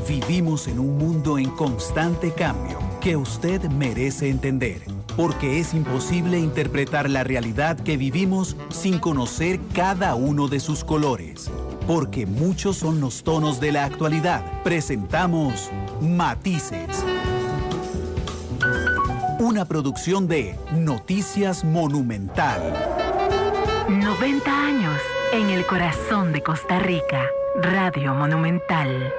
Vivimos en un mundo en constante cambio que usted merece entender, porque es imposible interpretar la realidad que vivimos sin conocer cada uno de sus colores. Porque muchos son los tonos de la actualidad. Presentamos Matices. Una producción de Noticias Monumental. 90 años en el corazón de Costa Rica. Radio Monumental.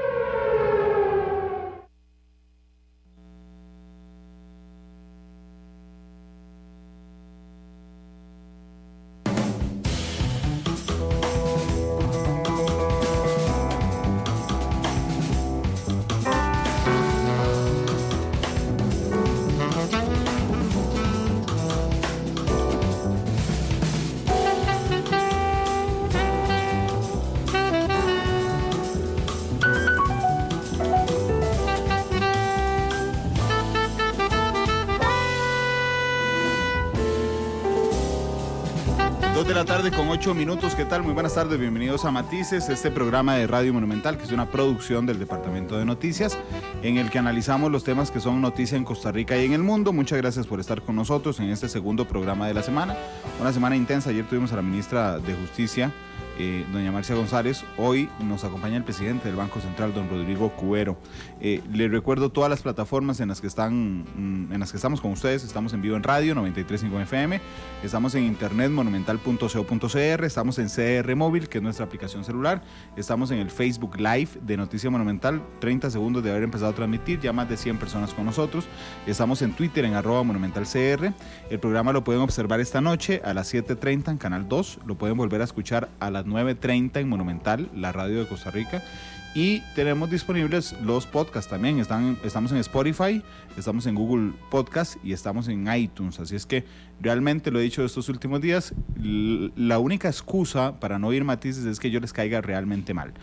De la tarde con 8 minutos, ¿qué tal? Muy buenas tardes, bienvenidos a Matices, este programa de Radio Monumental, que es una producción del Departamento de Noticias, en el que analizamos los temas que son noticia en Costa Rica y en el mundo. Muchas gracias por estar con nosotros en este segundo programa de la semana, una semana intensa. Ayer tuvimos a la ministra de Justicia, doña Marcia González. Hoy nos acompaña el presidente del Banco Central, don Rodrigo Cubero. Les recuerdo todas las plataformas en las que estamos con ustedes. Estamos en vivo en radio 93.5 FM, estamos en internet monumental.co.cr, estamos en CR Móvil, que es nuestra aplicación celular, estamos en el Facebook Live de Noticia Monumental, 30 segundos de haber empezado a transmitir, ya más de 100 personas con nosotros. Estamos en Twitter en @monumentalcr. El programa lo pueden observar esta noche a las 7:30 en Canal 2, lo pueden volver a escuchar a las 9:30 en Monumental, la radio de Costa Rica, y tenemos disponibles los podcasts también. Estamos en Spotify, estamos en Google Podcast y estamos en iTunes. Así es que realmente, lo he dicho estos últimos días, la única excusa para no oír Matices es que yo les caiga realmente mal.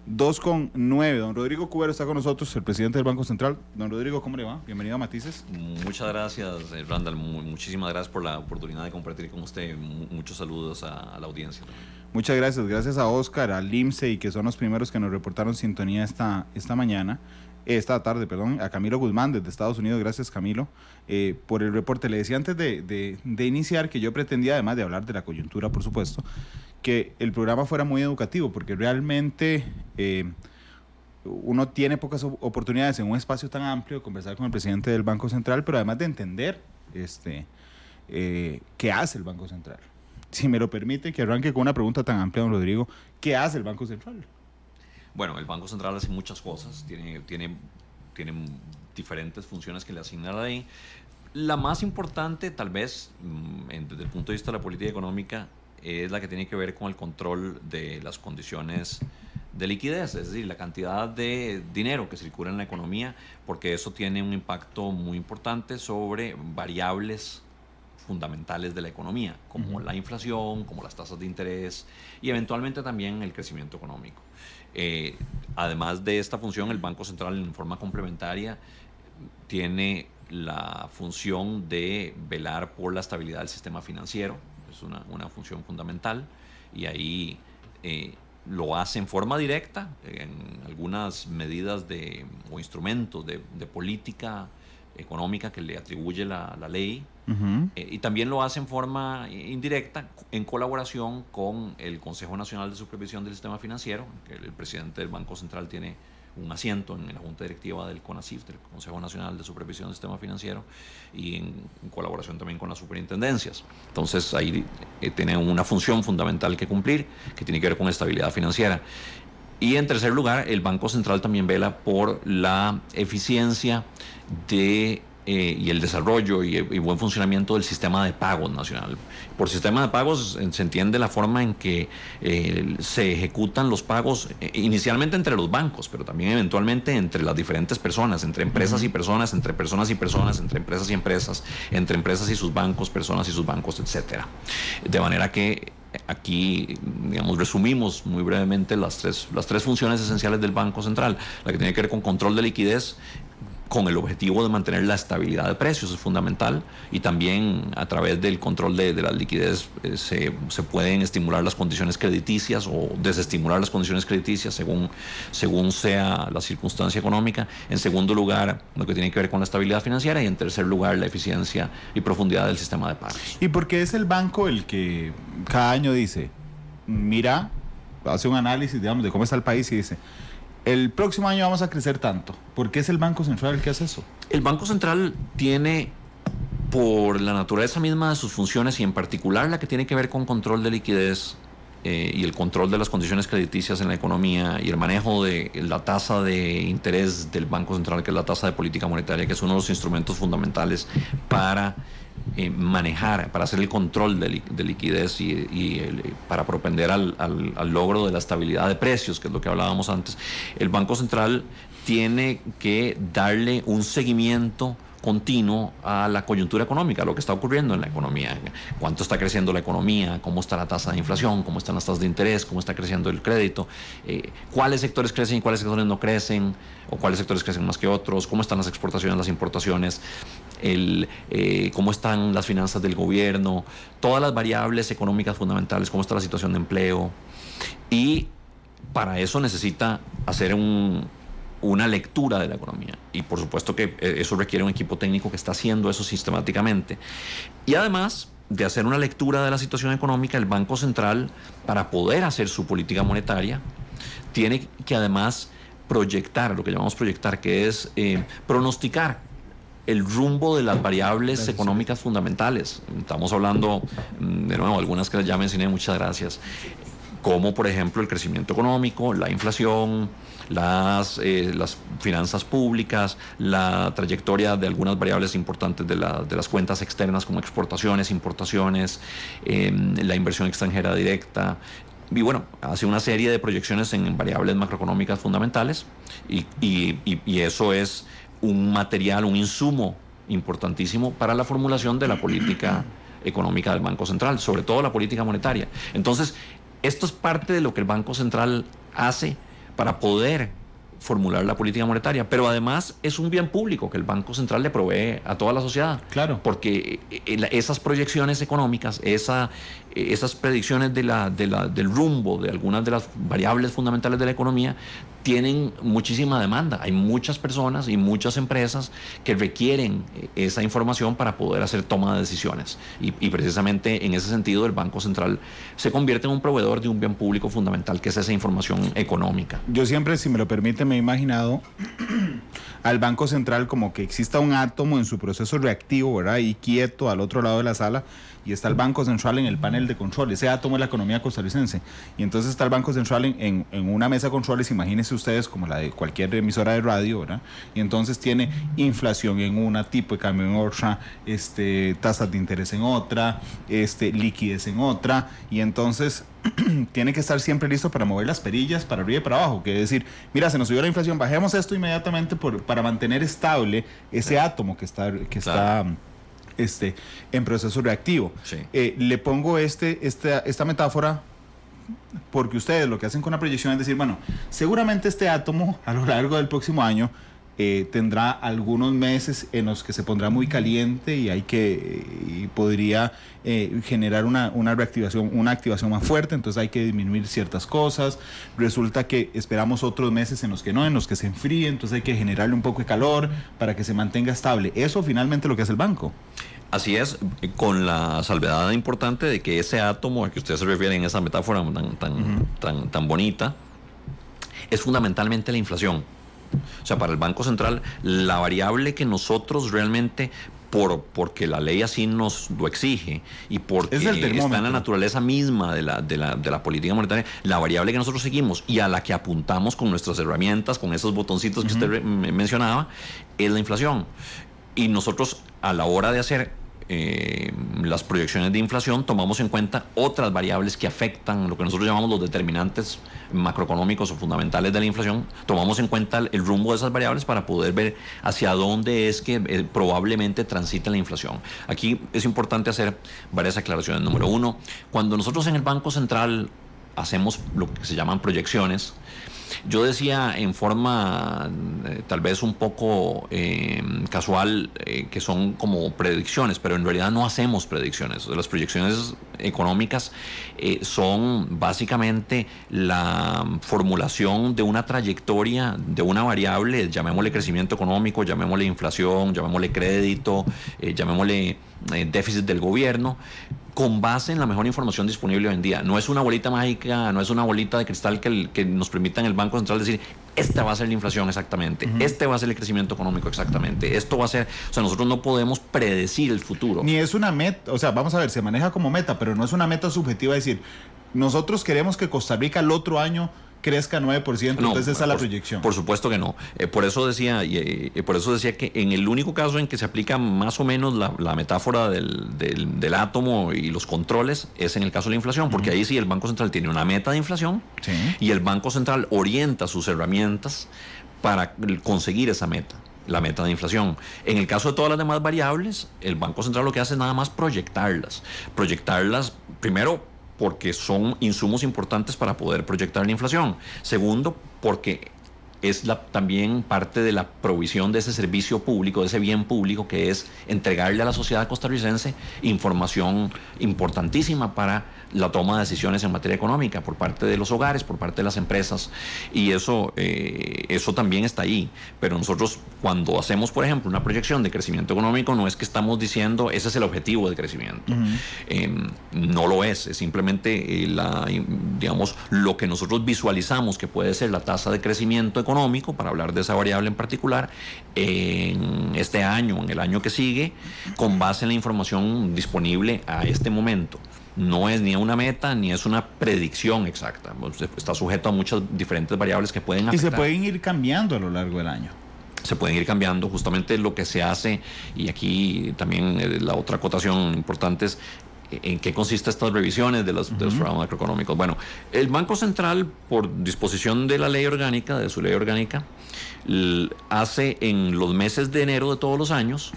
2:09, don Rodrigo Cubero está con nosotros, el presidente del Banco Central. Don Rodrigo, ¿cómo le va? Bienvenido a Matices. Muchas gracias, Randall. Muchísimas gracias por la oportunidad de compartir con usted. Muchos saludos a la audiencia. Muchas gracias. Gracias a Oscar, a Limse, y que son los primeros que nos reportaron sintonía esta tarde, a Camilo Guzmán desde Estados Unidos. Gracias, Camilo, por el reporte. Le decía antes de iniciar que yo pretendía, además de hablar de la coyuntura, por supuesto, que el programa fuera muy educativo, porque realmente uno tiene pocas oportunidades en un espacio tan amplio de conversar con el presidente del Banco Central, pero además de entender qué hace el Banco Central. Si me lo permite, que arranque con una pregunta tan amplia, don Rodrigo. ¿Qué hace el Banco Central? Bueno, el Banco Central hace muchas cosas, tiene diferentes funciones que le asignan la ley. La más importante, tal vez, desde el punto de vista de la política económica, es la que tiene que ver con el control de las condiciones de liquidez, es decir, la cantidad de dinero que circula en la economía, porque eso tiene un impacto muy importante sobre variables fundamentales de la economía, como la inflación, como las tasas de interés y eventualmente también el crecimiento económico. Además de esta función, el Banco Central, en forma complementaria, tiene la función de velar por la estabilidad del sistema financiero. Es una función fundamental, y ahí lo hace en forma directa en algunas medidas o instrumentos de política económica que le atribuye la ley. Y también lo hace en forma indirecta en colaboración con el Consejo Nacional de Supervisión del Sistema Financiero, que el presidente del Banco Central tiene un asiento en la Junta Directiva del CONACYF, del Consejo Nacional de Supervisión del Sistema Financiero, y en colaboración también con las superintendencias. Entonces ahí tiene una función fundamental que cumplir, que tiene que ver con estabilidad financiera. Y en tercer lugar, el Banco Central también vela por la eficiencia y el desarrollo y buen funcionamiento del sistema de pagos nacional. Por sistema de pagos se entiende la forma en que se ejecutan los pagos inicialmente entre los bancos, pero también eventualmente entre las diferentes personas, entre empresas y personas, entre personas y personas, entre empresas y empresas, entre empresas y sus bancos, personas y sus bancos, etcétera. De manera que aquí, digamos, resumimos muy brevemente las tres funciones esenciales del Banco Central: la que tiene que ver con control de liquidez, con el objetivo de mantener la estabilidad de precios, es fundamental, y también a través del control de la liquidez se pueden estimular las condiciones crediticias o desestimular las condiciones crediticias según sea la circunstancia económica. En segundo lugar, lo que tiene que ver con la estabilidad financiera, y en tercer lugar, la eficiencia y profundidad del sistema de pagos. ¿Y por qué es el banco el que cada año dice, mira, hace un análisis, digamos, de cómo está el país y dice, el próximo año vamos a crecer tanto? ¿Por qué es el Banco Central el que hace eso? El Banco Central tiene, por la naturaleza misma de sus funciones, y en particular la que tiene que ver con control de liquidez y el control de las condiciones crediticias en la economía y el manejo de la tasa de interés del Banco Central, que es la tasa de política monetaria, que es uno de los instrumentos fundamentales para manejar, para hacer el control de liquidez y para propender al logro de la estabilidad de precios, que es lo que hablábamos antes. El Banco Central tiene que darle un seguimiento continuo a la coyuntura económica, a lo que está ocurriendo en la economía, cuánto está creciendo la economía, cómo está la tasa de inflación, cómo están las tasas de interés, cómo está creciendo el crédito, cuáles sectores crecen y cuáles sectores no crecen, o cuáles sectores crecen más que otros, cómo están las exportaciones, las importaciones, cómo están las finanzas del gobierno, todas las variables económicas fundamentales, cómo está la situación de empleo. Y para eso necesita hacer una lectura de la economía, y por supuesto que eso requiere un equipo técnico que está haciendo eso sistemáticamente. Y además de hacer una lectura de la situación económica, el Banco Central, para poder hacer su política monetaria, tiene que además proyectar, lo que llamamos proyectar, que es pronosticar el rumbo de las variables económicas fundamentales. Estamos hablando, de nuevo, algunas que ya mencioné, muchas gracias, como por ejemplo el crecimiento económico, la inflación, las finanzas públicas, la trayectoria de algunas variables importantes de las cuentas externas como exportaciones, importaciones, la inversión extranjera directa. Y bueno, hace una serie de proyecciones en variables macroeconómicas fundamentales, y eso es un material, un insumo importantísimo para la formulación de la política económica del Banco Central, sobre todo la política monetaria. Entonces, esto es parte de lo que el Banco Central hace para poder formular la política monetaria, pero además es un bien público que el Banco Central le provee a toda la sociedad. Claro. Porque esas proyecciones económicas, esas predicciones del rumbo de algunas de las variables fundamentales de la economía tienen muchísima demanda. Hay muchas personas y muchas empresas que requieren esa información para poder hacer toma de decisiones. Y precisamente en ese sentido el Banco Central se convierte en un proveedor de un bien público fundamental, que es esa información económica. Yo siempre, si me lo permite, me he imaginado al Banco Central como que exista un átomo en su proceso reactivo, ¿verdad? Y quieto al otro lado de la sala, y está el Banco Central en el panel de control. Ese átomo es la economía costarricense. Y entonces está el Banco Central en una mesa de controles, imagínense ustedes, como la de cualquier emisora de radio, ¿verdad? Y entonces tiene inflación en una, tipo de cambio en otra, tasas de interés en otra, liquidez en otra, y entonces tiene que estar siempre listo para mover las perillas para arriba y para abajo, que es decir, mira, se nos subió la inflación, bajemos esto inmediatamente para mantener estable ese átomo que está en proceso reactivo. Sí. Le pongo esta metáfora porque ustedes lo que hacen con la proyección es decir, bueno, seguramente este átomo a lo largo del próximo año tendrá algunos meses en los que se pondrá muy caliente y podría generar una reactivación, una activación más fuerte, entonces hay que disminuir ciertas cosas. Resulta que esperamos otros meses en los que se enfríe, entonces hay que generarle un poco de calor para que se mantenga estable. Eso finalmente es lo que hace el banco. Así es, con la salvedad importante de que ese átomo al que ustedes se refieren en esa metáfora tan bonita es fundamentalmente la inflación. O sea, para el Banco Central, la variable que nosotros realmente, porque la ley así nos lo exige y porque está en la naturaleza misma de la política monetaria, la variable que nosotros seguimos y a la que apuntamos con nuestras herramientas, con esos botoncitos que usted mencionaba, es la inflación. Y nosotros, a la hora de hacer las proyecciones de inflación, tomamos en cuenta otras variables que afectan lo que nosotros llamamos los determinantes macroeconómicos o fundamentales de la inflación. Tomamos en cuenta el rumbo de esas variables para poder ver hacia dónde es que probablemente transita la inflación. Aquí es importante hacer varias aclaraciones. Número uno, cuando nosotros en el Banco Central hacemos lo que se llaman proyecciones, Yo decía en forma tal vez un poco casual que son como predicciones, pero en realidad no hacemos predicciones. Las proyecciones económicas son básicamente la formulación de una trayectoria de una variable, llamémosle crecimiento económico, llamémosle inflación, llamémosle crédito, llamémosle déficit del gobierno, con base en la mejor información disponible hoy en día. No es una bolita mágica, no es una bolita de cristal que nos permita en el Banco Central decir, esta va a ser la inflación exactamente, este va a ser el crecimiento económico exactamente, esto va a ser... O sea, nosotros no podemos predecir el futuro. Ni es una meta, o sea, vamos a ver, se maneja como meta, pero no es una meta subjetiva, decir, nosotros queremos que Costa Rica el otro año crezca 9%, no, entonces esa es la proyección. Por supuesto que no. Por eso decía que en el único caso en que se aplica más o menos la metáfora del átomo y los controles es en el caso de la inflación, porque ahí sí el Banco Central tiene una meta de inflación y el Banco Central orienta sus herramientas para conseguir esa meta, la meta de inflación. En el caso de todas las demás variables, el Banco Central lo que hace es nada más proyectarlas primero porque son insumos importantes para poder proyectar la inflación. Segundo, porque es también parte de la provisión de ese servicio público, de ese bien público que es entregarle a la sociedad costarricense información importantísima para la toma de decisiones en materia económica por parte de los hogares, por parte de las empresas, y eso también está ahí. Pero nosotros cuando hacemos, por ejemplo, una proyección de crecimiento económico, no es que estamos diciendo ese es el objetivo de crecimiento. No lo es simplemente digamos, lo que nosotros visualizamos que puede ser la tasa de crecimiento económico, para hablar de esa variable en particular, en este año, en el año que sigue, con base en la información disponible a este momento. No es ni una meta ni es una predicción exacta. Está sujeto a muchas diferentes variables que pueden afectar. Y se pueden ir cambiando a lo largo del año. Se pueden ir cambiando. Justamente lo que se hace, y aquí también la otra acotación importante es en qué consiste estas revisiones de los programas macroeconómicos. Bueno, el Banco Central, por disposición de la ley orgánica, de su ley orgánica, hace en los meses de enero de todos los años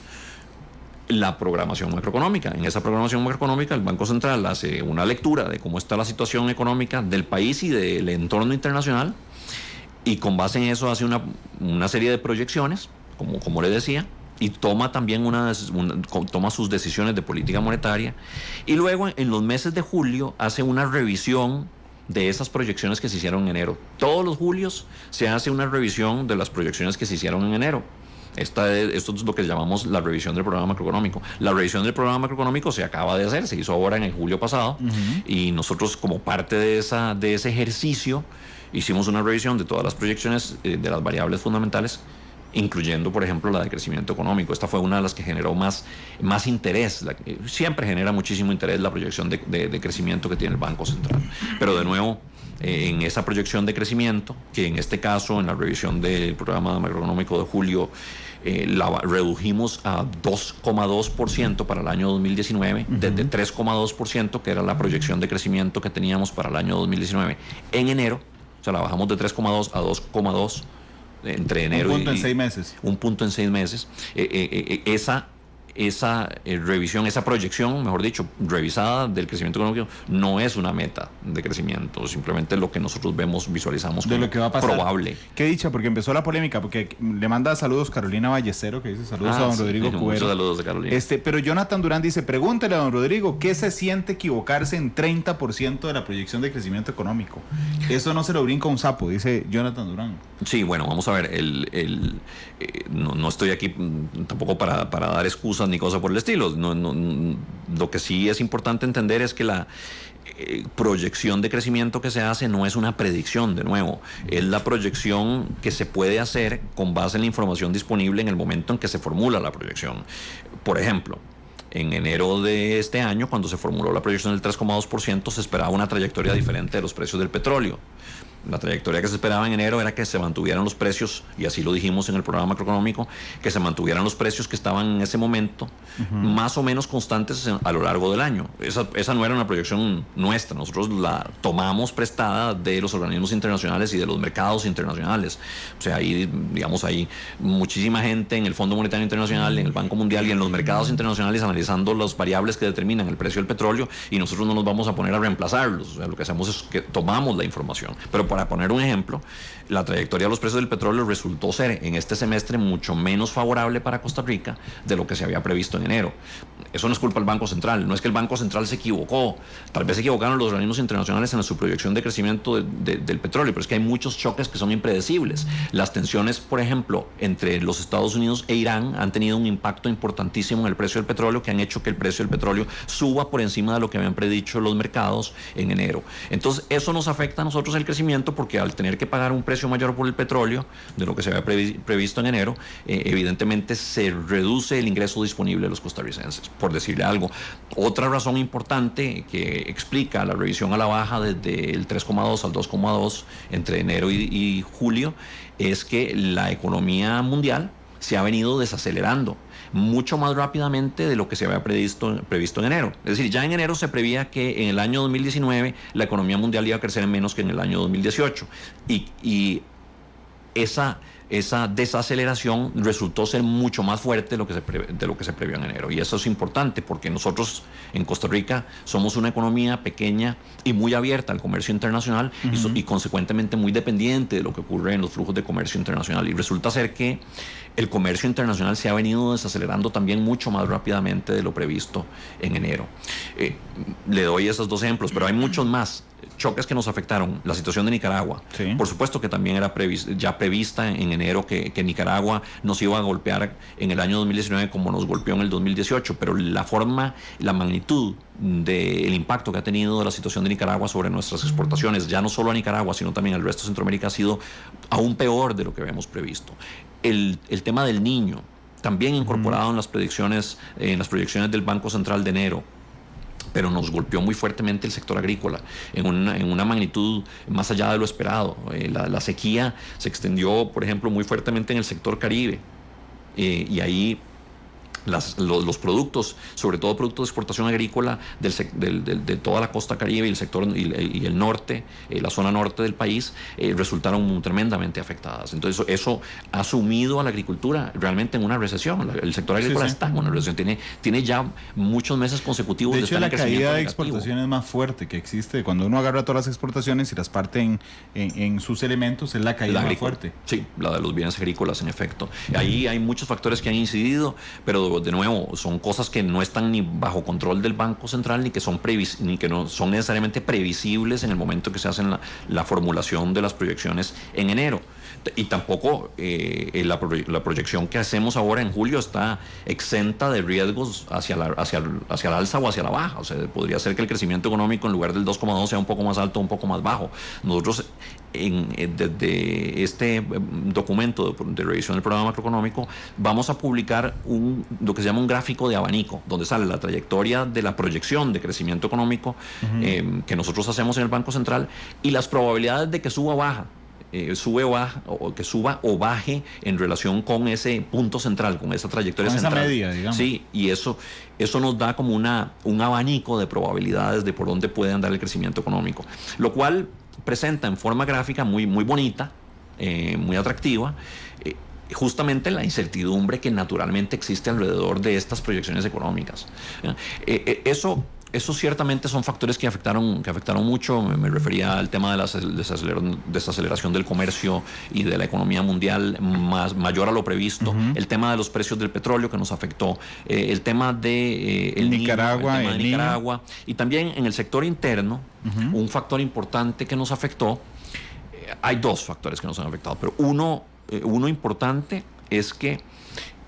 la programación macroeconómica. En esa programación macroeconómica el Banco Central hace una lectura de cómo está la situación económica del país y del entorno internacional, y con base en eso hace una serie de proyecciones, como le decía, y toma también toma sus decisiones de política monetaria, y luego en los meses de julio hace una revisión de esas proyecciones que se hicieron en enero. Todos los julios se hace una revisión de las proyecciones que se hicieron en enero. Esto es lo que llamamos la revisión del programa macroeconómico. La revisión del programa macroeconómico se acaba de hacer, se hizo ahora en el julio pasado, y nosotros, como parte de ese ejercicio, hicimos una revisión de todas las proyecciones de las variables fundamentales, incluyendo, por ejemplo, la de crecimiento económico. Esta fue una de las que generó más interés. Siempre genera muchísimo interés la proyección de crecimiento que tiene el Banco Central. Pero de nuevo, en esa proyección de crecimiento, que en este caso, en la revisión del programa macroeconómico de julio, la redujimos a 2,2% para el año 2019, desde 3,2%, que era la proyección de crecimiento que teníamos para el año 2019, en enero. O sea, la bajamos de 3,2 a 2,2 entre enero y... Un punto en 6 meses. Un punto en 6 meses. Esa revisión, esa proyección, mejor dicho, revisada del crecimiento económico, no es una meta de crecimiento, simplemente lo que nosotros visualizamos como de lo que va a pasar. Probable. Qué dicha, porque empezó la polémica, porque le manda saludos Carolina Ballestero, que dice saludos a don Rodrigo Cubero. Muchos saludos de Carolina. Pero Jonathan Durán dice, pregúntele a don Rodrigo, ¿qué se siente equivocarse en 30% de la proyección de crecimiento económico? Eso no se lo brinca un sapo, dice Jonathan Durán. Sí, bueno, vamos a ver, no estoy aquí tampoco para dar excusas ni cosas por el estilo. Lo que sí es importante entender es que la proyección de crecimiento que se hace no es una predicción, de nuevo, es la proyección que se puede hacer con base en la información disponible en el momento en que se formula la proyección. Por ejemplo, en enero de este año, cuando se formuló la proyección del 3,2%, se esperaba una trayectoria diferente de los precios del petróleo. La trayectoria que se esperaba en enero era que se mantuvieran los precios, y así lo dijimos en el programa macroeconómico, que se mantuvieran los precios que estaban en ese momento más o menos constantes a lo largo del año. Esa no era una proyección nuestra, nosotros la tomamos prestada de los organismos internacionales y de los mercados internacionales. O sea, ahí, digamos, hay muchísima gente en el Fondo Monetario Internacional, en el Banco Mundial y en los mercados internacionales analizando las variables que determinan el precio del petróleo, y nosotros no nos vamos a poner a reemplazarlos. O sea, lo que hacemos es que tomamos la información. Pero para poner un ejemplo, la trayectoria de los precios del petróleo resultó ser en este semestre mucho menos favorable para Costa Rica de lo que se había previsto en enero. Eso no es culpa del Banco Central, no es que el Banco Central se equivocó, tal vez se equivocaron los organismos internacionales en su proyección de crecimiento del petróleo, pero es que hay muchos choques que son impredecibles. Las tensiones, por ejemplo, entre los Estados Unidos e Irán han tenido un impacto importantísimo en el precio del petróleo, que han hecho que el precio del petróleo suba por encima de lo que habían predicho los mercados en enero. Entonces, eso nos afecta a nosotros el crecimiento, porque al tener que pagar un precio mayor por el petróleo de lo que se había previsto en enero, evidentemente se reduce el ingreso disponible de los costarricenses, por decirle algo. Otra razón importante que explica la revisión a la baja desde el 3,2 al 2,2 entre enero y julio es que la economía mundial se ha venido desacelerando mucho más rápidamente de lo que se había previsto en enero. Es decir, ya en enero se prevía que en el año 2019 la economía mundial iba a crecer menos que en el año 2018. Y esa desaceleración resultó ser mucho más fuerte de lo que se previó en enero. Y eso es importante porque nosotros en Costa Rica somos una economía pequeña y muy abierta al comercio internacional, y consecuentemente muy dependiente de lo que ocurre en los flujos de comercio internacional. Y resulta ser que el comercio internacional se ha venido desacelerando también mucho más rápidamente de lo previsto en enero. Le doy esos dos ejemplos, pero hay muchos más choques que nos afectaron. La situación de Nicaragua, sí, por supuesto que también era ya prevista en enero que Nicaragua nos iba a golpear en el año 2019 como nos golpeó en el 2018, pero la magnitud del impacto que ha tenido la situación de Nicaragua sobre nuestras exportaciones, ya no solo a Nicaragua, sino también al resto de Centroamérica, ha sido aún peor de lo que habíamos previsto. El tema del Niño, también incorporado en las proyecciones del Banco Central de enero, pero nos golpeó muy fuertemente el sector agrícola en una magnitud más allá de lo esperado. La sequía se extendió, por ejemplo, muy fuertemente en el sector Caribe, y ahí los productos, sobre todo productos de exportación agrícola de toda la costa Caribe y el sector y el norte, la zona norte del país, resultaron tremendamente afectadas. Entonces eso ha sumido a la agricultura realmente en una recesión. El sector agrícola está en una recesión, tiene ya muchos meses consecutivos de estar hecho, en crecimiento la caída de negativo. exportaciones más fuerte que existe, cuando uno agarra todas las exportaciones y las parte en sus elementos, es la caída más fuerte. Sí, la de los bienes agrícolas, en efecto. Ahí hay muchos factores que han incidido, pero de nuevo, son cosas que no están ni bajo control del Banco Central, ni que no son necesariamente previsibles en el momento que se hacen la formulación de las proyecciones en enero. Y tampoco la proyección que hacemos ahora en julio está exenta de riesgos hacia el alza o hacia la baja. O sea, podría ser que el crecimiento económico en lugar del 2,2 sea un poco más alto o un poco más bajo. Nosotros, desde este documento de revisión del programa macroeconómico, vamos a publicar lo que se llama un gráfico de abanico, donde sale la trayectoria de la proyección de crecimiento económico que nosotros hacemos en el Banco Central, y las probabilidades de que suba o baja. Que suba o baje en relación con ese punto central, con esa trayectoria con central. Esa media, digamos. Sí, y eso nos da como un abanico de probabilidades de por dónde puede andar el crecimiento económico, lo cual presenta en forma gráfica muy, muy bonita, muy atractiva, justamente la incertidumbre que naturalmente existe alrededor de estas proyecciones económicas. Eso ciertamente son factores que afectaron mucho. Me refería al tema de la desaceleración del comercio y de la economía mundial mayor a lo previsto. El tema de los precios del petróleo que nos afectó. El tema de Nicaragua. Y también en el sector interno, un factor importante que nos afectó. Hay dos factores que nos han afectado, pero uno importante es que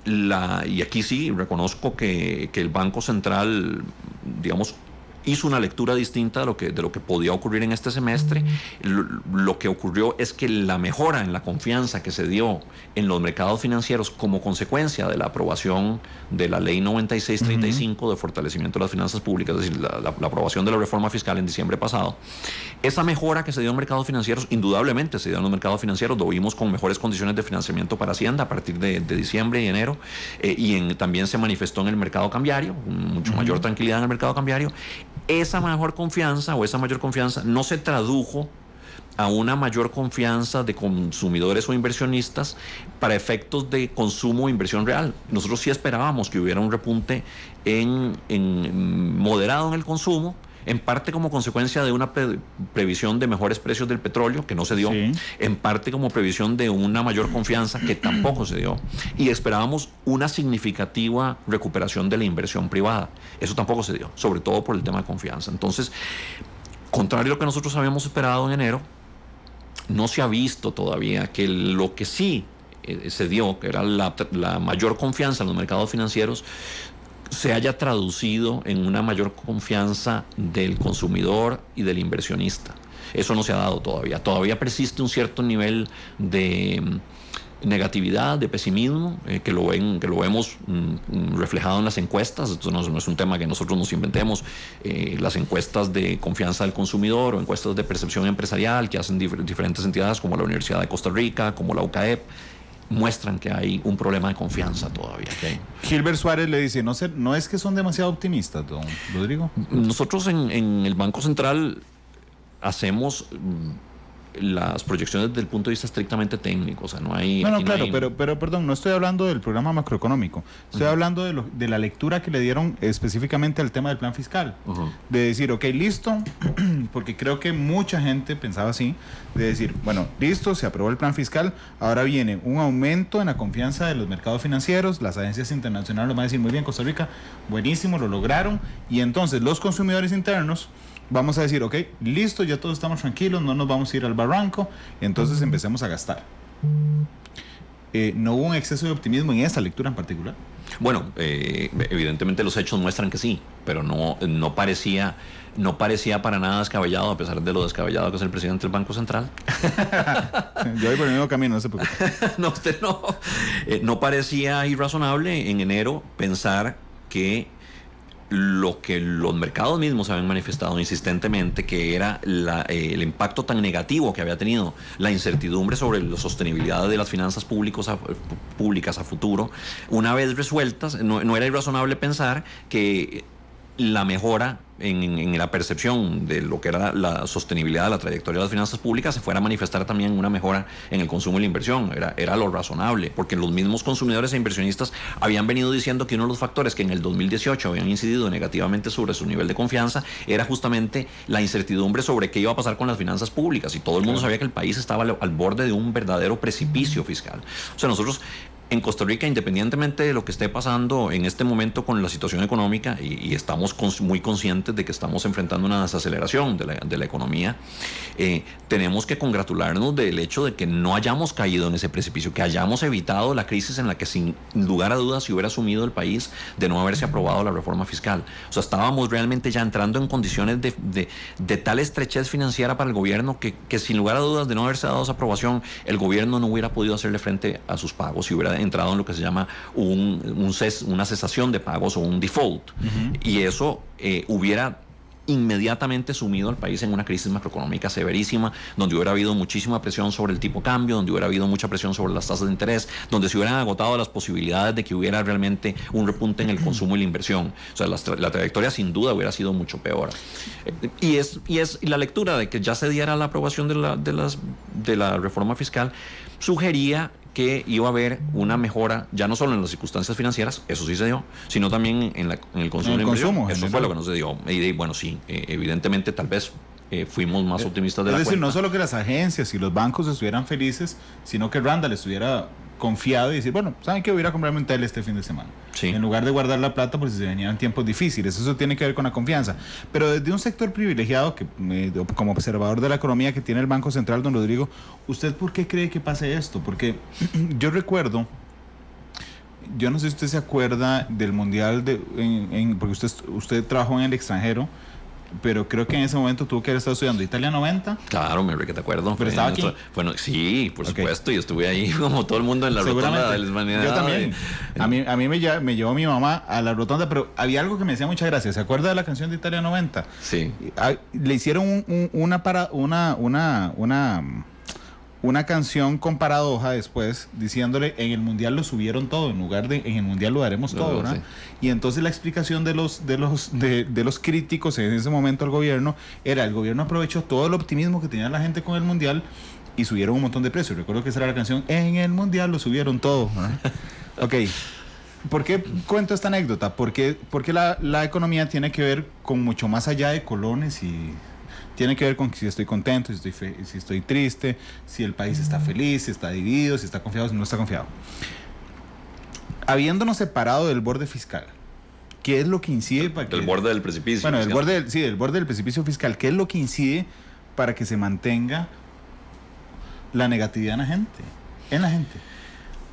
y aquí sí reconozco que el Banco Central, digamos, hizo una lectura distinta de lo que podía ocurrir en este semestre. Lo que ocurrió es que la mejora en la confianza que se dio en los mercados financieros como consecuencia de la aprobación de la Ley 9635 de fortalecimiento de las finanzas públicas, es decir, la aprobación de la reforma fiscal en diciembre pasado, esa mejora que se dio en mercados financieros, indudablemente se dio en los mercados financieros, lo vimos con mejores condiciones de financiamiento para Hacienda a partir de diciembre y enero, también se manifestó en el mercado cambiario, mucho mayor tranquilidad en el mercado cambiario. Esa mejor confianza o esa mayor confianza no se tradujo a una mayor confianza de consumidores o inversionistas para efectos de consumo o inversión real. Nosotros sí esperábamos que hubiera un repunte moderado en el consumo, en parte como consecuencia de una previsión de mejores precios del petróleo, que no se dio, Sí. en parte como previsión de una mayor confianza, que tampoco se dio, y esperábamos una significativa recuperación de la inversión privada. Eso tampoco se dio, sobre todo por el tema de confianza. Entonces, contrario a lo que nosotros habíamos esperado en enero, no se ha visto todavía que lo que sí se dio, que era la mayor confianza en los mercados financieros, se haya traducido en una mayor confianza del consumidor y del inversionista. Eso no se ha dado todavía. Todavía persiste un cierto nivel de negatividad, de pesimismo, que lo vemos reflejado en las encuestas. Esto no es un tema que nosotros nos inventemos. Las encuestas de confianza del consumidor o encuestas de percepción empresarial que hacen diferentes entidades como la Universidad de Costa Rica, como la UCAEP, muestran que hay un problema de confianza todavía. ¿Okay? Gilbert Suárez le dice, no es que son demasiado optimistas, don Rodrigo. Nosotros en el Banco Central hacemos las proyecciones desde el punto de vista estrictamente técnico, o sea, no hay... No, claro, pero perdón, no estoy hablando del programa macroeconómico, estoy hablando de la lectura que le dieron específicamente al tema del plan fiscal, de decir, ok, listo, porque creo que mucha gente pensaba así, de decir, bueno, listo, se aprobó el plan fiscal, ahora viene un aumento en la confianza de los mercados financieros, las agencias internacionales lo van a decir, muy bien, Costa Rica, buenísimo, lo lograron, y entonces los consumidores internos vamos a decir, ok, listo, ya todos estamos tranquilos, no nos vamos a ir al barranco, entonces empecemos a gastar. ¿No hubo un exceso de optimismo en esta lectura en particular? Bueno, evidentemente los hechos muestran que sí, pero no parecía para nada descabellado, a pesar de lo descabellado que es el presidente del Banco Central. Yo voy por el mismo camino, no se preocupe. No, usted no. No parecía irrazonable en enero pensar que lo que los mercados mismos habían manifestado insistentemente, que era el impacto tan negativo que había tenido la incertidumbre sobre la sostenibilidad de las finanzas públicas a futuro, una vez resueltas, no era irrazonable pensar que la mejora en la percepción de lo que era la sostenibilidad de la trayectoria de las finanzas públicas se fuera a manifestar también una mejora en el consumo y la inversión. Era lo razonable, porque los mismos consumidores e inversionistas habían venido diciendo que uno de los factores que en el 2018 habían incidido negativamente sobre su nivel de confianza era justamente la incertidumbre sobre qué iba a pasar con las finanzas públicas, y todo el mundo sabía que el país estaba al borde de un verdadero precipicio fiscal. O sea, nosotros en Costa Rica, independientemente de lo que esté pasando en este momento con la situación económica, y estamos muy conscientes de que estamos enfrentando una desaceleración de la economía, tenemos que congratularnos del hecho de que no hayamos caído en ese precipicio, que hayamos evitado la crisis en la que sin lugar a dudas se hubiera sumido el país de no haberse aprobado la reforma fiscal. O sea, estábamos realmente ya entrando en condiciones de tal estrechez financiera para el gobierno que sin lugar a dudas, de no haberse dado esa aprobación, el gobierno no hubiera podido hacerle frente a sus pagos y hubiera entrado en lo que se llama una cesación de pagos o un default. Y eso hubiera inmediatamente sumido al país en una crisis macroeconómica severísima, donde hubiera habido muchísima presión sobre el tipo de cambio, donde hubiera habido mucha presión sobre las tasas de interés, donde se hubieran agotado las posibilidades de que hubiera realmente un repunte en el consumo y la inversión. O sea, la trayectoria sin duda hubiera sido mucho peor. Y la lectura de que ya se diera la aprobación de la reforma fiscal sugería que iba a haber una mejora, ya no solo en las circunstancias financieras, eso sí se dio, sino también en el consumo. Eso fue lo que no se dio. Y bueno, sí, evidentemente tal vez fuimos más optimistas de la cuenta. Es decir, no solo que las agencias y los bancos estuvieran felices, sino que Randall estuviera confiado y decir, bueno, ¿saben qué? Voy a ir a comprarme un tele este fin de semana. Sí. En lugar de guardar la plata por si se venían tiempos difíciles. Eso tiene que ver con la confianza. Pero desde un sector privilegiado, que como observador de la economía que tiene el Banco Central, don Rodrigo, ¿usted por qué cree que pase esto? Porque yo recuerdo, yo no sé si usted se acuerda del Mundial, porque usted trabajó en el extranjero, pero creo que en ese momento tuvo que haber estado estudiando Italia 90. Claro, me que te acuerdo. ¿Pero estaba aquí? Bueno, sí, por supuesto, y estuve ahí como todo el mundo en la rotonda de la Hispanidad. Yo también. A mí me llevó mi mamá a la rotonda, pero había algo que me hacía mucha gracia. ¿Se acuerda de la canción de Italia 90? Sí. Le hicieron una canción con paradoja después, diciéndole, en el Mundial lo subieron todo, en lugar de en el Mundial lo daremos todo, ¿verdad? Sí. Y entonces la explicación de los críticos en ese momento al gobierno era, el gobierno aprovechó todo el optimismo que tenía la gente con el Mundial y subieron un montón de precios. Recuerdo que esa era la canción, en el Mundial lo subieron todo, ¿verdad? Ok. ¿Por qué cuento esta anécdota? Porque la economía tiene que ver con mucho más allá de colones y tiene que ver con si estoy contento, si estoy triste, si el país está feliz, si está dividido, si está confiado, si no está confiado. Habiéndonos separado del borde fiscal, ¿qué es lo que incide para que... Del borde del precipicio. Bueno, del borde del precipicio fiscal. ¿Qué es lo que incide para que se mantenga la negatividad en la gente?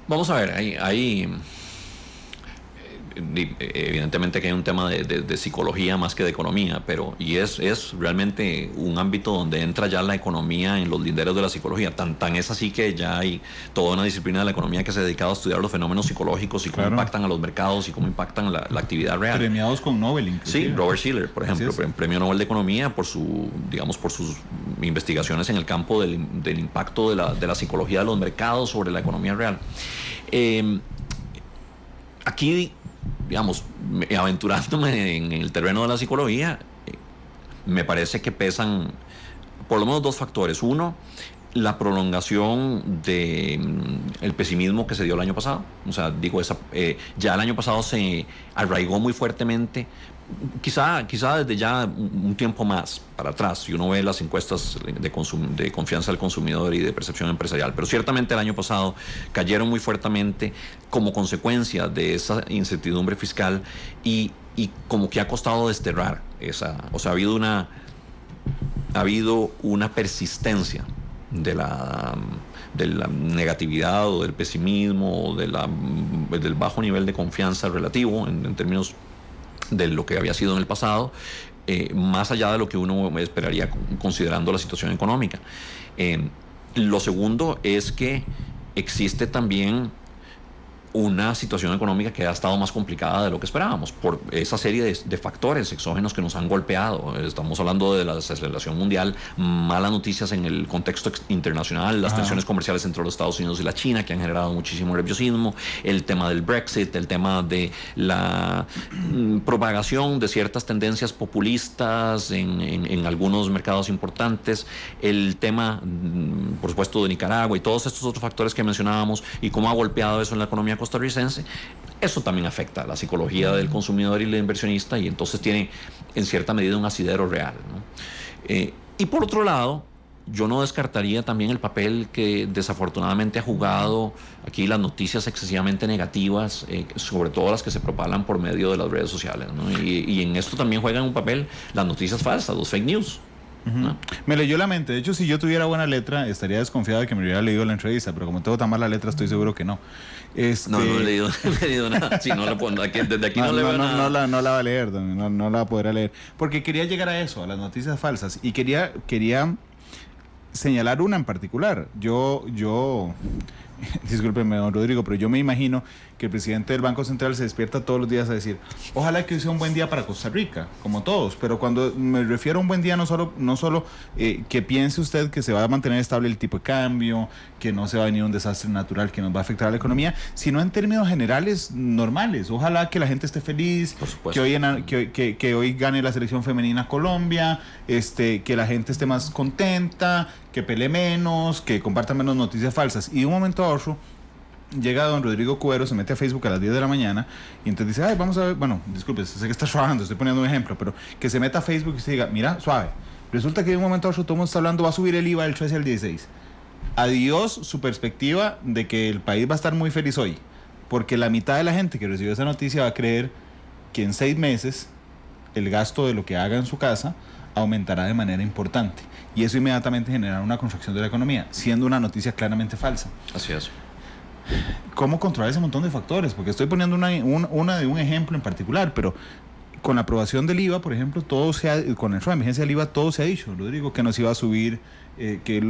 Vamos a ver, hay evidentemente que hay un tema de psicología más que de economía, pero es realmente un ámbito donde entra ya la economía en los linderos de la psicología. Tan es así que ya hay toda una disciplina de la economía que se ha dedicado a estudiar los fenómenos psicológicos y cómo impactan a los mercados y cómo impactan la actividad real. Premiados con Nobel, inclusive. Sí, Robert Shiller, por ejemplo, premio Nobel de Economía por sus investigaciones en el campo del impacto de la psicología de los mercados sobre la economía real. Aquí, digamos, aventurándome en el terreno de la psicología, me parece que pesan por lo menos dos factores. Uno, la prolongación del pesimismo que se dio el año pasado. O sea, digo, ya el año pasado se arraigó muy fuertemente, quizá desde ya un tiempo más para atrás, si uno ve las encuestas de confianza del consumidor y de percepción empresarial, pero ciertamente el año pasado cayeron muy fuertemente como consecuencia de esa incertidumbre fiscal y como que ha costado desterrar esa, o sea, ha habido una persistencia de la negatividad o del pesimismo o del bajo nivel de confianza relativo en términos de lo que había sido en el pasado, más allá de lo que uno esperaría considerando la situación económica. Lo segundo es que existe también una situación económica que ha estado más complicada de lo que esperábamos por esa serie de factores exógenos que nos han golpeado. Estamos hablando de la desaceleración mundial, malas noticias en el contexto internacional, las tensiones comerciales entre los Estados Unidos y la China que han generado muchísimo nerviosismo, el tema del Brexit, el tema de la propagación de ciertas tendencias populistas en algunos mercados importantes, el tema, por supuesto, de Nicaragua y todos estos otros factores que mencionábamos y cómo ha golpeado eso en la economía costarricense. Eso también afecta a la psicología del consumidor y del inversionista y entonces tiene en cierta medida un asidero real, ¿no? Y por otro lado, yo no descartaría también el papel que desafortunadamente ha jugado aquí las noticias excesivamente negativas, sobre todo las que se propagan por medio de las redes sociales, ¿no? Y en esto también juegan un papel las noticias falsas, los fake news. ¿No? Me leyó la mente. De hecho, si yo tuviera buena letra, estaría desconfiado de que me hubiera leído la entrevista, pero como tengo tan mala letra, estoy seguro que no. No he leído nada. Sí, no lo puedo, desde aquí no le veo nada. No la va a leer, no la podrá leer. Porque quería llegar a eso, a las noticias falsas. Y quería señalar una en particular. Yo discúlpeme, don Rodrigo, pero yo me imagino que el presidente del Banco Central se despierta todos los días a decir, ojalá que sea un buen día para Costa Rica, como todos, pero cuando me refiero a un buen día no solo que piense usted que se va a mantener estable el tipo de cambio, que no se va a venir un desastre natural que nos va a afectar a la economía, sino en términos generales normales. Ojalá que la gente esté feliz, que hoy gane la selección femenina Colombia, que la gente esté más contenta, que pelee menos, que comparta menos noticias falsas. Y de un momento a otro llega don Rodrigo Cuero, se mete a Facebook a las 10 de la mañana y entonces dice, vamos a ver, bueno, disculpe, sé que está trabajando, estoy poniendo un ejemplo, pero que se meta a Facebook y se diga, mira, suave, resulta que de un momento a otro todo el mundo está hablando, va a subir el IVA del 13 al 16. Adiós su perspectiva de que el país va a estar muy feliz hoy, porque la mitad de la gente que recibió esa noticia va a creer que en 6 meses el gasto de lo que haga en su casa aumentará de manera importante y eso inmediatamente generará una contracción de la economía, siendo una noticia claramente falsa. Así es. ¿Cómo controlar ese montón de factores? Porque estoy poniendo una de un ejemplo en particular, pero con la aprobación del IVA, por ejemplo, con la entrada de emergencia del IVA, todo se ha dicho, Rodrigo, que nos iba a subir, que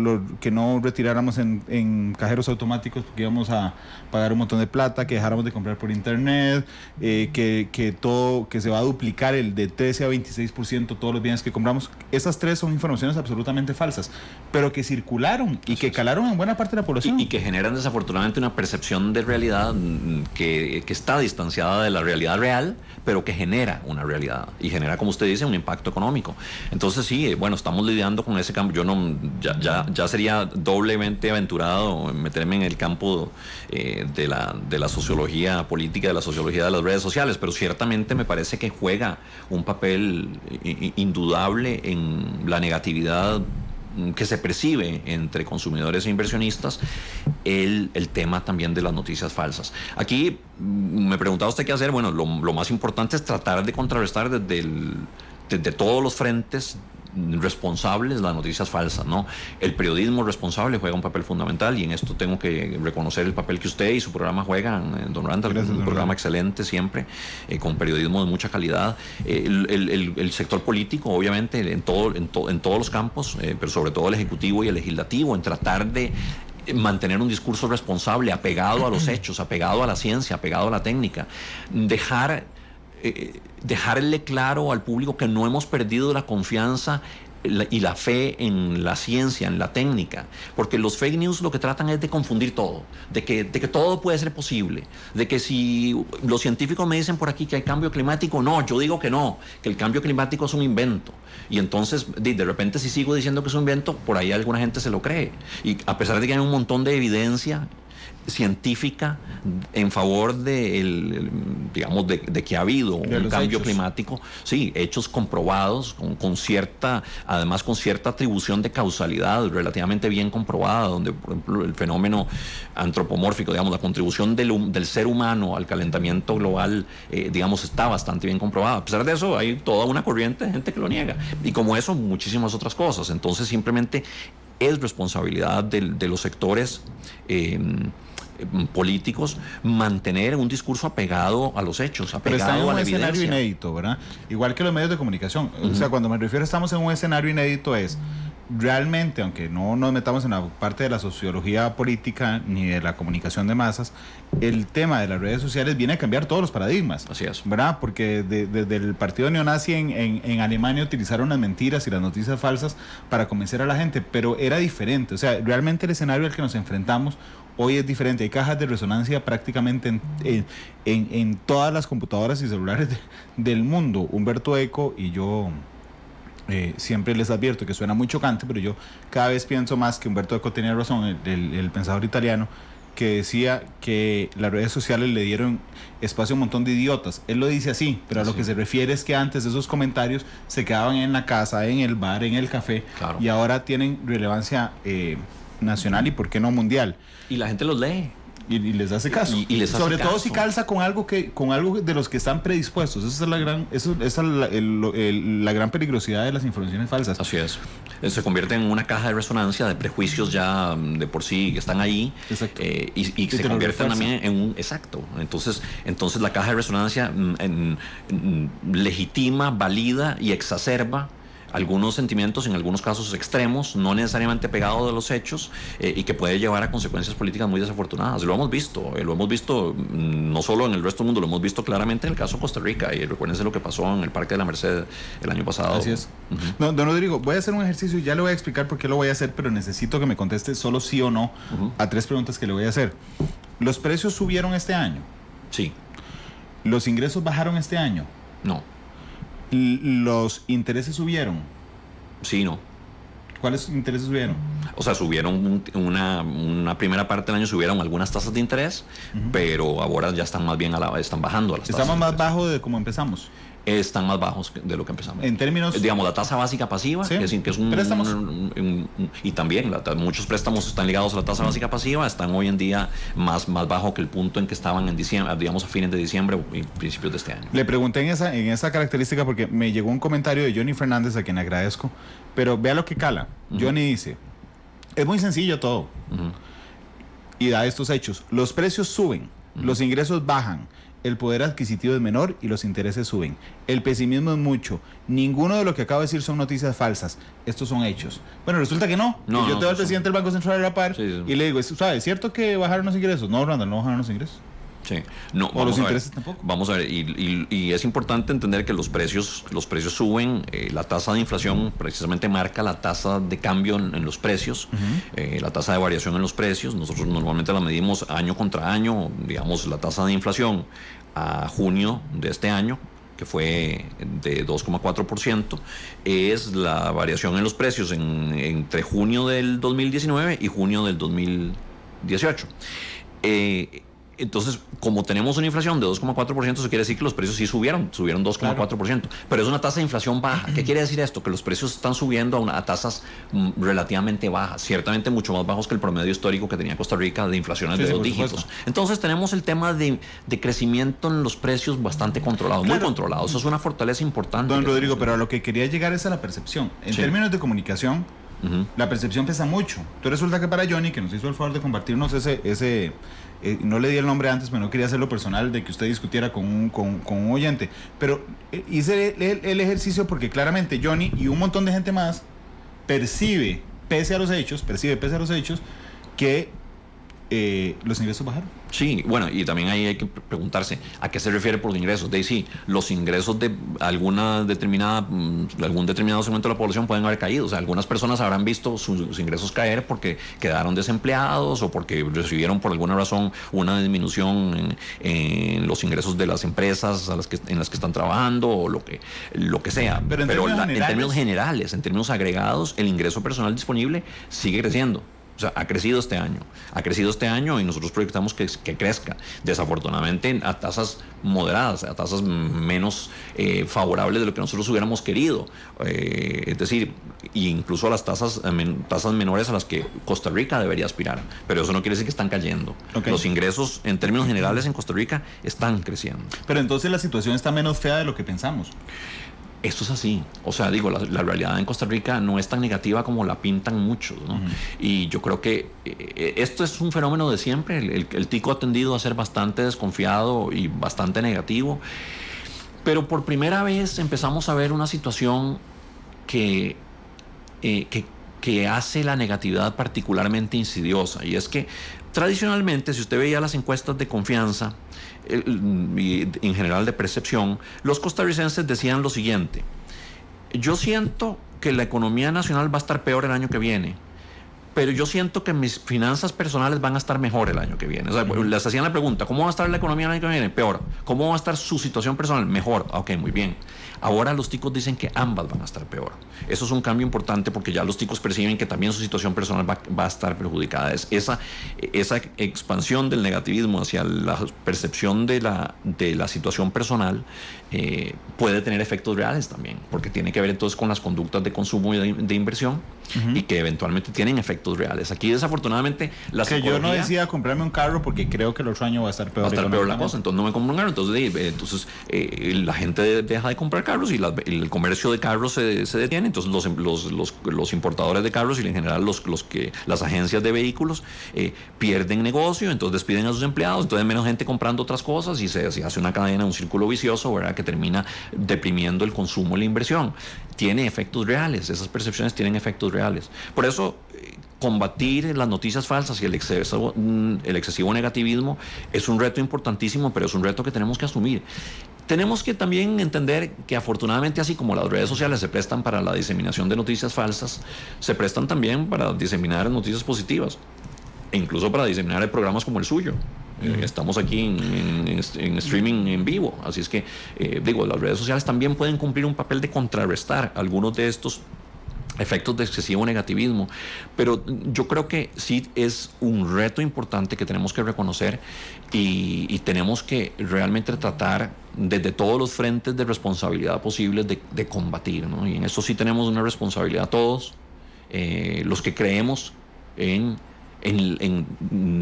no retiráramos en cajeros automáticos porque íbamos a pagar un montón de plata, que dejáramos de comprar por internet, que se va a duplicar el de 13 a 26% todos los bienes que compramos. Esas tres son informaciones absolutamente falsas, pero que circularon y que calaron en buena parte de la población. Y que generan desafortunadamente una percepción de realidad que está distanciada de la realidad real, pero que genera una una realidad y genera, como usted dice, un impacto económico. Entonces sí, bueno, estamos lidiando con ese cambio. Yo no, ya sería doblemente aventurado meterme en el campo de la sociología política, de la sociología de las redes sociales, pero ciertamente me parece que juega un papel indudable en la negatividad que se percibe entre consumidores e inversionistas, el tema también de las noticias falsas. Aquí me preguntaba usted qué hacer. Bueno, lo más importante es tratar de contrarrestar desde todos los frentes responsables las noticias falsas, ¿no? El periodismo responsable juega un papel fundamental, y en esto tengo que reconocer el papel que usted y su programa juegan, don Randall. Gracias, un programa excelente siempre, con periodismo de mucha calidad. El sector político, obviamente, en todos los campos, pero sobre todo el ejecutivo y el legislativo, en tratar de mantener un discurso responsable, apegado a los hechos, apegado a la ciencia, apegado a la técnica, dejarle claro al público que no hemos perdido la confianza y la fe en la ciencia, en la técnica, porque los fake news lo que tratan es de confundir todo, de que todo puede ser posible, de que si los científicos me dicen por aquí que hay cambio climático, no, yo digo que no, que el cambio climático es un invento, y entonces de repente si sigo diciendo que es un invento, por ahí alguna gente se lo cree, y a pesar de que hay un montón de evidencia científica en favor de que ha habido un cambio climático, sí, hechos comprobados con cierta atribución de causalidad relativamente bien comprobada, donde por ejemplo el fenómeno antropomórfico, la contribución del ser humano al calentamiento global, está bastante bien comprobada. A pesar de eso, hay toda una corriente de gente que lo niega, y como eso muchísimas otras cosas. Entonces simplemente es responsabilidad de los sectores políticos mantener un discurso apegado a los hechos, apegado a la evidencia. Pero está en un escenario inédito, ¿verdad? Igual que los medios de comunicación. O sea, cuando me refiero a estamos en un escenario inédito es realmente, aunque no nos metamos en la parte de la sociología política ni de la comunicación de masas, el tema de las redes sociales viene a cambiar todos los paradigmas. Así es. ¿Verdad? Porque desde el partido neonazi en Alemania utilizaron las mentiras y las noticias falsas para convencer a la gente, pero era diferente. O sea, realmente el escenario al que nos enfrentamos hoy es diferente. Hay cajas de resonancia prácticamente en todas las computadoras y celulares del mundo. Humberto Eco y yo siempre les advierto que suena muy chocante, pero yo cada vez pienso más que Humberto Eco tenía razón, el pensador italiano, que decía que las redes sociales le dieron espacio a un montón de idiotas. Él lo dice así, pero a lo que se refiere es que antes esos comentarios se quedaban en la casa, en el bar, en el café, claro, y ahora tienen relevancia nacional y por qué no mundial. Y la gente los lee. Y les hace caso. Y les sobre hace todo caso. Si calza con algo de los que están predispuestos. Esa es la gran peligrosidad de las informaciones falsas. Así es. Se convierte en una caja de resonancia de prejuicios ya de por sí que están ahí. Exacto. Y se convierte también en un... Exacto. Entonces la caja de resonancia legitima, valida y exacerba algunos sentimientos, en algunos casos extremos, no necesariamente pegados de los hechos, y que puede llevar a consecuencias políticas muy desafortunadas. Lo hemos visto no solo en el resto del mundo, lo hemos visto claramente en el caso de Costa Rica, y recuérdense lo que pasó en el Parque de la Merced el año pasado. Así es. No, don Rodrigo, voy a hacer un ejercicio y ya le voy a explicar por qué lo voy a hacer, pero necesito que me conteste solo sí o no a 3 preguntas que le voy a hacer. ¿Los precios subieron este año? Sí. ¿Los ingresos bajaron este año? No. ¿Los intereses subieron? Sí, no. ¿Cuáles intereses subieron? O sea, subieron una primera parte del año, subieron algunas tasas de interés, pero ahora ya están más bien están bajando las tasas. ¿Estamos más bajos de como empezamos? Están más bajos de lo que empezamos. En términos... la tasa básica pasiva, ¿sí? que es un... Préstamos. Y también, muchos préstamos están ligados a la tasa básica pasiva, están hoy en día más bajo que el punto en que estaban en diciembre, a fines de diciembre y principios de este año. Le pregunté en esa característica porque me llegó un comentario de Johnny Fernández, a quien agradezco, pero vea lo que cala. Johnny dice, es muy sencillo todo. Y da estos hechos. Los precios suben, los ingresos bajan, el poder adquisitivo es menor y los intereses suben. El pesimismo es mucho. Ninguno de lo que acabo de decir son noticias falsas. Estos son hechos. Bueno, resulta que no. Yo tengo al presidente del Banco Central de la Par y le digo, ¿sabes? ¿Es cierto que bajaron los ingresos? No, Randall, no bajaron los ingresos. Sí. No, o los intereses tampoco. Vamos a ver, y es importante entender que los precios suben, la tasa de inflación precisamente marca la tasa de cambio en los precios, la tasa de variación en los precios. Nosotros normalmente la medimos año contra año, la tasa de inflación a junio de este año, que fue de 2,4%, es la variación en los precios entre junio del 2019 y junio del 2018. Entonces, como tenemos una inflación de 2,4%, eso quiere decir que los precios sí subieron 2,4%. Claro. Pero es una tasa de inflación baja. ¿Qué quiere decir esto? Que los precios están subiendo a tasas relativamente bajas, ciertamente mucho más bajos que el promedio histórico que tenía Costa Rica de inflaciones de 2 dígitos. Entonces, tenemos el tema de crecimiento en los precios bastante controlado, muy controlado. Eso es una fortaleza importante. Don Rodrigo, pero a lo que quería llegar es a la percepción. En términos de comunicación, la percepción pesa mucho. Entonces resulta que para Johnny, que nos hizo el favor de compartirnos no le di el nombre antes, pero no quería hacerlo personal, de que usted discutiera con un oyente, pero hice el ejercicio porque claramente Johnny y un montón de gente más percibe, pese a los hechos, que los ingresos bajaron. Sí, bueno, y también ahí hay que preguntarse a qué se refiere por ingresos. De ahí sí, los ingresos de algún determinado segmento de la población pueden haber caído. O sea, algunas personas habrán visto sus ingresos caer porque quedaron desempleados o porque recibieron por alguna razón una disminución en los ingresos de las empresas en las que están trabajando o lo que sea. Pero en términos generales, en términos agregados, el ingreso personal disponible sigue creciendo. O sea, ha crecido este año y nosotros proyectamos que crezca, desafortunadamente a tasas moderadas, a tasas menos favorables de lo que nosotros hubiéramos querido, es decir, incluso a las tasas menores a las que Costa Rica debería aspirar, pero eso no quiere decir que están cayendo. Los ingresos en términos generales en Costa Rica están creciendo. Pero entonces la situación está menos fea de lo que pensamos. Esto es así, o sea, digo, la realidad en Costa Rica no es tan negativa como la pintan muchos, ¿no? Y yo creo que esto es un fenómeno de siempre. El tico ha tendido a ser bastante desconfiado y bastante negativo, pero por primera vez empezamos a ver una situación que hace la negatividad particularmente insidiosa, y es que tradicionalmente, si usted veía las encuestas de confianza y en general de percepción, los costarricenses decían lo siguiente: yo siento que la economía nacional va a estar peor el año que viene, pero yo siento que mis finanzas personales van a estar mejor el año que viene. O sea, les hacían la pregunta: ¿cómo va a estar la economía el año que viene? Peor. ¿Cómo va a estar su situación personal? Mejor. Ok, muy bien. Ahora los ticos dicen que ambas van a estar peor. Eso es un cambio importante porque ya los ticos perciben que también su situación personal va a estar perjudicada. Esa expansión del negativismo hacia la percepción de la situación personal puede tener efectos reales también, porque tiene que ver entonces con las conductas de consumo y de inversión, y que eventualmente tienen efectos reales. Aquí desafortunadamente yo no decida comprarme un carro porque creo que el otro año va a estar peor. Va a estar peor la cosa, entonces no me compro un carro. Entonces la gente deja de comprar carros y el comercio de carros se detiene. Entonces los importadores de carros y en general las agencias de vehículos pierden negocio, entonces despiden a sus empleados, entonces hay menos gente comprando otras cosas y se hace una cadena, un círculo vicioso, ¿verdad?, que termina deprimiendo el consumo y la inversión. Tiene efectos reales, esas percepciones tienen efectos reales. Por eso combatir las noticias falsas y el excesivo negativismo es un reto importantísimo, pero es un reto que tenemos que asumir. Tenemos que también entender que afortunadamente, así como las redes sociales se prestan para la diseminación de noticias falsas, se prestan también para diseminar noticias positivas e incluso para diseminar programas como el suyo. Estamos aquí en streaming en vivo, así es que las redes sociales también pueden cumplir un papel de contrarrestar algunos de estos efectos de excesivo negativismo, pero yo creo que sí es un reto importante que tenemos que reconocer y tenemos que realmente tratar desde todos los frentes de responsabilidad posibles de combatir, ¿no? Y en eso sí tenemos una responsabilidad todos, los que creemos en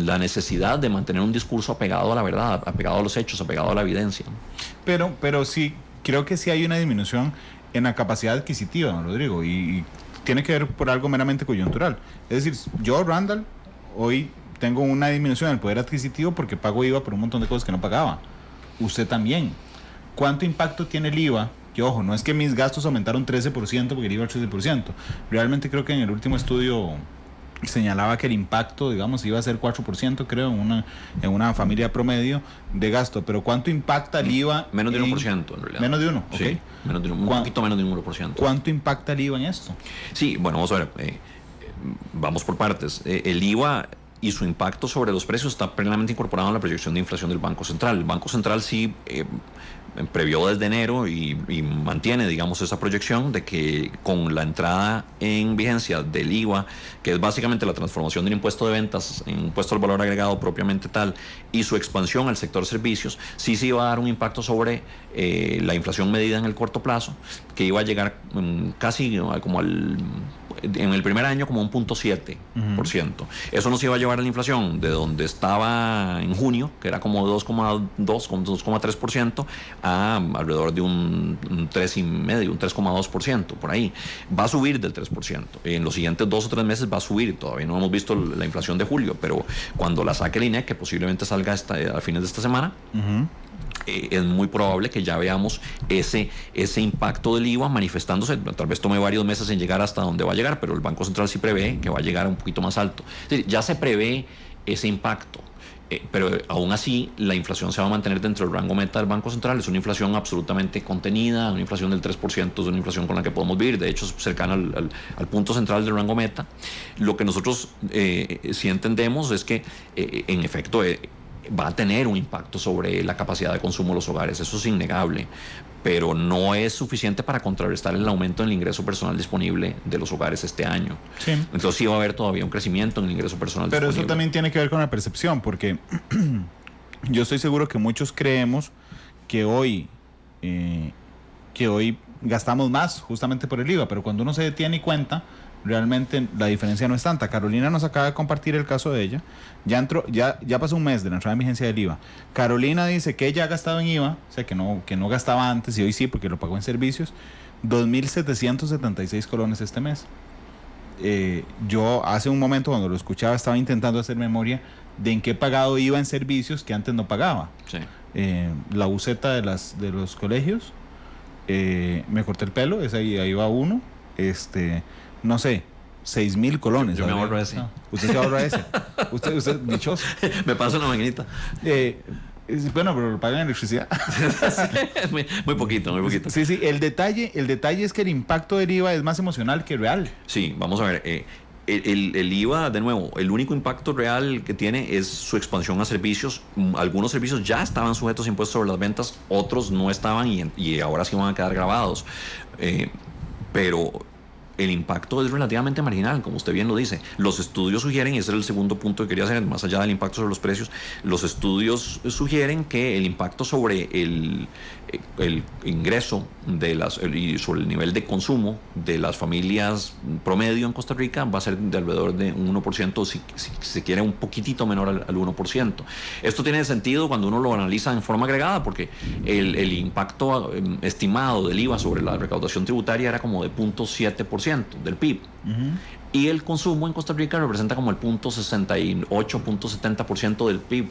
la necesidad de mantener un discurso apegado a la verdad, apegado a los hechos, apegado a la evidencia. Pero sí, creo que sí hay una disminución en la capacidad adquisitiva, don Rodrigo, y tiene que ver por algo meramente coyuntural. Es decir, yo, Randall, hoy tengo una disminución en el poder adquisitivo porque pago IVA por un montón de cosas que no pagaba. Usted también. ¿Cuánto impacto tiene el IVA? Que ojo, no es que mis gastos aumentaron 13% porque el IVA es 13%. Realmente creo que en el último estudio señalaba que el impacto, digamos, iba a ser 4%, creo, en una familia promedio de gasto. Pero ¿cuánto impacta el IVA? Menos de 1%, en realidad. Menos de 1%, ok. Sí, un poquito menos de 1%. ¿Cuánto impacta el IVA en esto? Sí, bueno, vamos a ver. Vamos por partes. El IVA y su impacto sobre los precios está plenamente incorporado en la proyección de inflación del Banco Central. El Banco Central sí previó desde enero y mantiene, digamos, esa proyección de que con la entrada en vigencia del IVA, que es básicamente la transformación del impuesto de ventas en impuesto al valor agregado propiamente tal, y su expansión al sector servicios, sí se iba a dar un impacto sobre la inflación medida en el corto plazo, que iba a llegar casi como en el primer año como un 0.7%. Eso nos iba a llevar a la inflación de donde estaba en junio, que era como 2,3%, a alrededor de un 3,5%, un 3,2%, por ahí. Va a subir del 3%. En los siguientes 2 o 3 meses va a subir. Todavía no hemos visto la inflación de julio, pero cuando la saque el INEC, que posiblemente salga a fines de esta semana, es muy probable que ya veamos ese impacto del IVA manifestándose. Tal vez tome varios meses en llegar hasta donde va a llegar, pero el Banco Central sí prevé que va a llegar un poquito más alto. Es decir, ya se prevé ese impacto. Pero aún así la inflación se va a mantener dentro del rango meta del Banco Central. Es una inflación absolutamente contenida, una inflación del 3%, es una inflación con la que podemos vivir, de hecho es cercana al punto central del rango meta. Lo que nosotros sí entendemos es que en efecto va a tener un impacto sobre la capacidad de consumo de los hogares, eso es innegable, pero no es suficiente para contrarrestar el aumento en el ingreso personal disponible de los hogares este año. Sí. Entonces sí va a haber todavía un crecimiento en el ingreso personal disponible. Pero eso también tiene que ver con la percepción, porque yo estoy seguro que muchos creemos que hoy gastamos más justamente por el IVA, pero cuando uno se detiene y cuenta, realmente la diferencia no es tanta. Carolina nos acaba de compartir el caso de ella. Ya pasó un mes de la entrada en vigencia del IVA. Carolina dice que ella ha gastado en IVA, o sea que no gastaba antes y hoy sí porque lo pagó en servicios, 2.776 colones este mes. Yo hace un momento cuando lo escuchaba estaba intentando hacer memoria de en qué pagado IVA en servicios que antes no pagaba. Sí. La buceta de los colegios, me corté el pelo, ahí va uno, no sé, 6,000 colones. Yo me ahorro ese. No, usted se ahorra ese. Usted dichoso. Me paso una maquinita. Bueno, pero lo pagan en electricidad. muy poquito. Sí, el detalle es que el impacto del IVA es más emocional que real. Sí, vamos a ver. El IVA, de nuevo, el único impacto real que tiene es su expansión a servicios. Algunos servicios ya estaban sujetos a impuestos sobre las ventas, otros no estaban y ahora sí van a quedar grabados. Pero el impacto es relativamente marginal, como usted bien lo dice. Los estudios sugieren, y ese es el segundo punto que quería hacer, más allá del impacto sobre los precios, los estudios sugieren que el impacto sobre el ingreso y sobre el nivel de consumo de las familias promedio en Costa Rica va a ser de alrededor de un 1%, si se quiere un poquitito menor al 1%. Esto tiene sentido cuando uno lo analiza en forma agregada, porque el impacto estimado del IVA sobre la recaudación tributaria era como de 0.7% del PIB. Y el consumo en Costa Rica representa como el 0.68, 0.70% del PIB,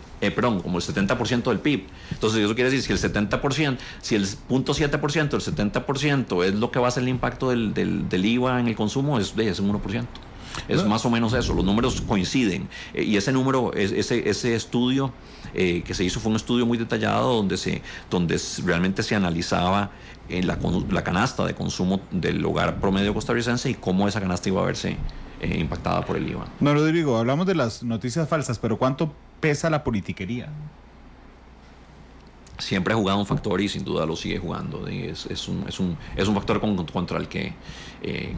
como el 70% del PIB. Entonces eso quiere decir que el 70%, si el 0.7%, el 70% es lo que va a ser el impacto del IVA en el consumo, es un 1%. Es más o menos eso, los números coinciden. Y ese número, ese estudio que se hizo fue un estudio muy detallado donde realmente se analizaba la canasta de consumo del hogar promedio costarricense y cómo esa canasta iba a verse impactada por el IVA. No, Rodrigo, hablamos de las noticias falsas, pero ¿cuánto pesa la politiquería? Siempre ha jugado un factor y sin duda lo sigue jugando. Es un factor contra el que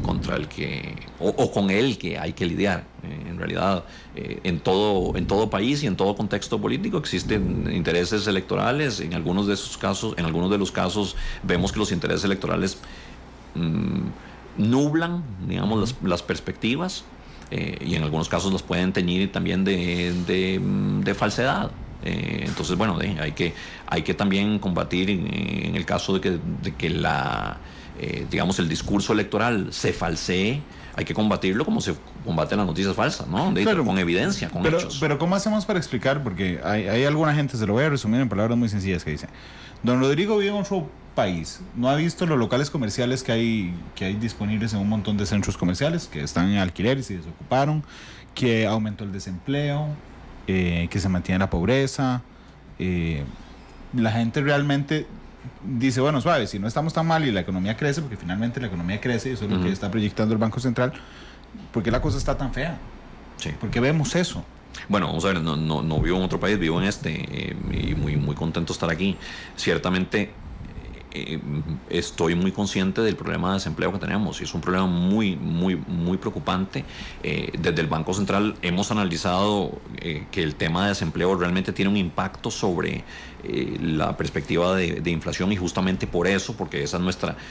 con el que hay que lidiar. En realidad, en todo país y en todo contexto político existen intereses electorales. En algunos de los casos vemos que los intereses electorales nublan, digamos, las perspectivas, y en algunos casos las pueden teñir también de falsedad. Entonces, bueno, hay que también combatir en el caso de que digamos, el discurso electoral se falsee. Hay que combatirlo como se combaten las noticias falsas, ¿no? Con evidencia, con hechos. Pero ¿cómo hacemos para explicar? Porque hay alguna gente, se lo voy a resumir en palabras muy sencillas, que dice: don Rodrigo vive en otro país, no ha visto los locales comerciales que hay disponibles en un montón de centros comerciales que están en alquileres y desocuparon, que aumentó el desempleo, que se mantiene la pobreza. La gente realmente dice, bueno, suave, si no estamos tan mal y la economía crece, porque finalmente la economía crece y eso es lo que está proyectando el Banco Central, ¿por qué la cosa está tan fea? Sí. ¿Por qué vemos eso? Bueno, vamos a ver, no vivo en otro país, vivo en este, y muy contento de estar aquí. Ciertamente estoy muy consciente del problema de desempleo que tenemos, y es un problema muy preocupante. Desde el Banco Central hemos analizado que el tema de desempleo realmente tiene un impacto sobre la perspectiva de inflación, y justamente por eso, porque esa es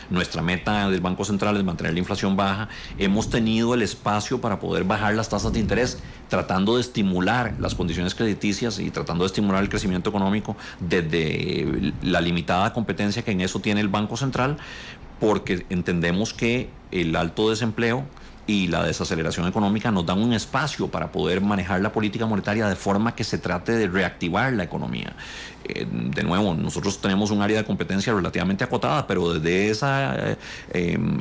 nuestra meta del Banco Central, es mantener la inflación baja, hemos tenido el espacio para poder bajar las tasas de interés, tratando de estimular las condiciones crediticias y tratando de estimular el crecimiento económico desde la limitada competencia que en eso tiene el Banco Central, porque entendemos que el alto desempleo y la desaceleración económica nos dan un espacio para poder manejar la política monetaria de forma que se trate de reactivar la economía. De nuevo, nosotros tenemos un área de competencia relativamente acotada, pero desde esa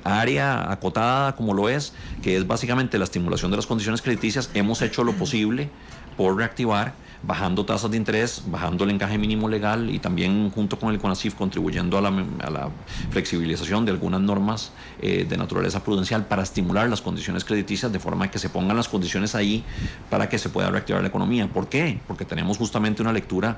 área acotada como lo es, que es básicamente la estimulación de las condiciones crediticias, hemos hecho lo posible por reactivar, bajando tasas de interés, bajando el encaje mínimo legal, y también junto con el CONACYF contribuyendo a la flexibilización de algunas normas de naturaleza prudencial para estimular las condiciones crediticias, de forma que se pongan las condiciones ahí para que se pueda reactivar la economía. ¿Por qué? Porque tenemos justamente una lectura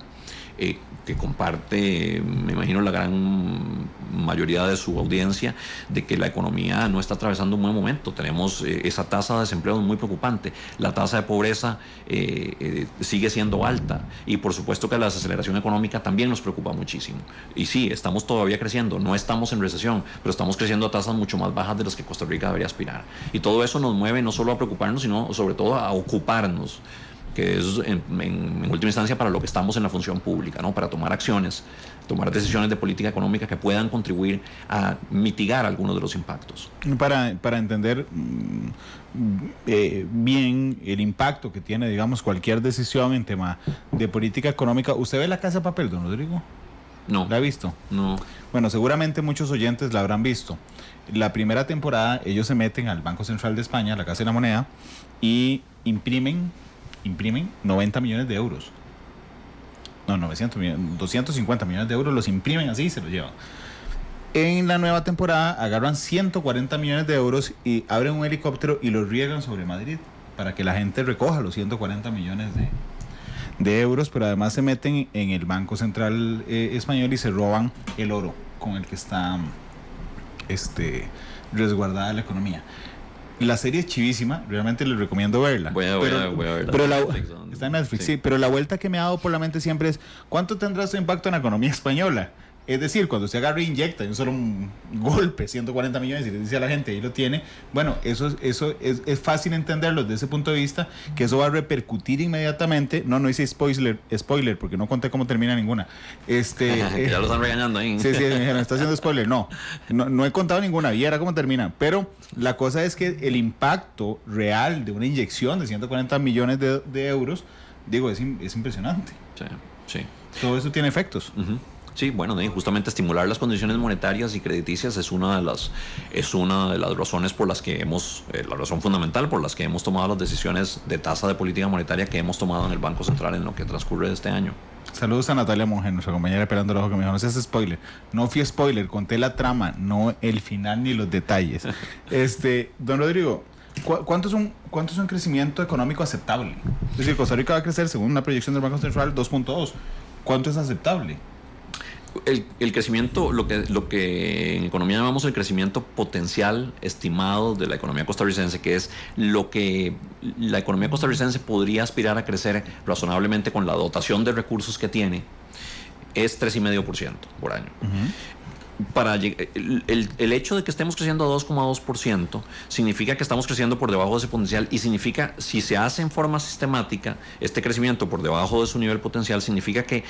que comparte, me imagino, la gran mayoría de su audiencia, de que la economía no está atravesando un buen momento. Tenemos esa tasa de desempleo muy preocupante, la tasa de pobreza sigue siendo alta, y por supuesto que la desaceleración económica también nos preocupa muchísimo. Y sí, estamos todavía creciendo, no estamos en recesión, pero estamos creciendo a tasas mucho más bajas de las que Costa Rica debería aspirar. Y todo eso nos mueve no solo a preocuparnos, sino sobre todo a ocuparnos, que es en última instancia para lo que estamos en la función pública, ¿no? Para tomar acciones, tomar decisiones de política económica que puedan contribuir a mitigar algunos de los impactos. Para entender bien el impacto que tiene, digamos, cualquier decisión en tema de política económica, ¿usted ve La Casa de Papel, don Rodrigo? No. ¿La ha visto? No. Bueno, seguramente muchos oyentes la habrán visto. La primera temporada ellos se meten al Banco Central de España, la Casa de la Moneda, y imprimen 90 millones de euros. No, 900 millones, 250 millones de euros los imprimen así y se los llevan. En la nueva temporada agarran 140 millones de euros y abren un helicóptero y los riegan sobre Madrid para que la gente recoja los 140 millones de euros, pero además se meten en el Banco Central español y se roban el oro con el que está resguardada la economía. La serie es chivísima, realmente les recomiendo verla. Voy a verla. Pero está en Netflix, sí, pero la vuelta que me ha dado por la mente siempre es: ¿cuánto tendrá su impacto en la economía española? Es decir, cuando se agarra e inyecta de un solo golpe 140 millones y le dice a la gente, ahí lo tiene. Bueno, eso es fácil entenderlo desde ese punto de vista, que eso va a repercutir inmediatamente. No hice spoiler, porque no conté cómo termina ninguna. Ya lo están regañando ahí. Sí, me dijeron, está haciendo spoiler. No he contado ninguna, y era cómo termina. Pero la cosa es que el impacto real de una inyección de 140 millones de euros, digo, es impresionante. Sí. Todo eso tiene efectos. Uh-huh. Sí, bueno, justamente estimular las condiciones monetarias y crediticias es una de las razones por las que la razón fundamental por las que hemos tomado las decisiones de tasa de política monetaria que hemos tomado en el Banco Central en lo que transcurre de este año. Saludos a Natalia Monge, nuestra compañera Esperando el Ojo, que me dijo: no seas spoiler. No fui spoiler, conté la trama, no el final ni los detalles. Don Rodrigo, ¿cuánto es un crecimiento económico aceptable? Es decir, Costa Rica va a crecer, según una proyección del Banco Central, 2.2. ¿Cuánto es aceptable? El crecimiento, lo que en economía llamamos el crecimiento potencial estimado de la economía costarricense, que es lo que la economía costarricense podría aspirar a crecer razonablemente con la dotación de recursos que tiene, es 3,5% por año. Uh-huh. El hecho de que estemos creciendo a 2,2% significa que estamos creciendo por debajo de ese potencial, y significa, si se hace en forma sistemática, este crecimiento por debajo de su nivel potencial, significa que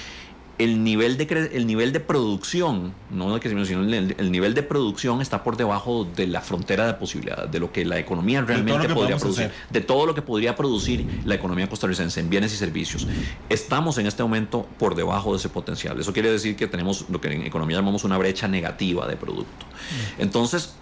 el nivel de producción, no de crecimiento, sino el nivel de producción está por debajo de la frontera de posibilidades, de lo que la economía realmente podría producir, de todo lo que podría producir la economía costarricense en bienes y servicios. Estamos en este momento por debajo de ese potencial. Eso quiere decir que tenemos lo que en economía llamamos una brecha negativa de producto. Entonces,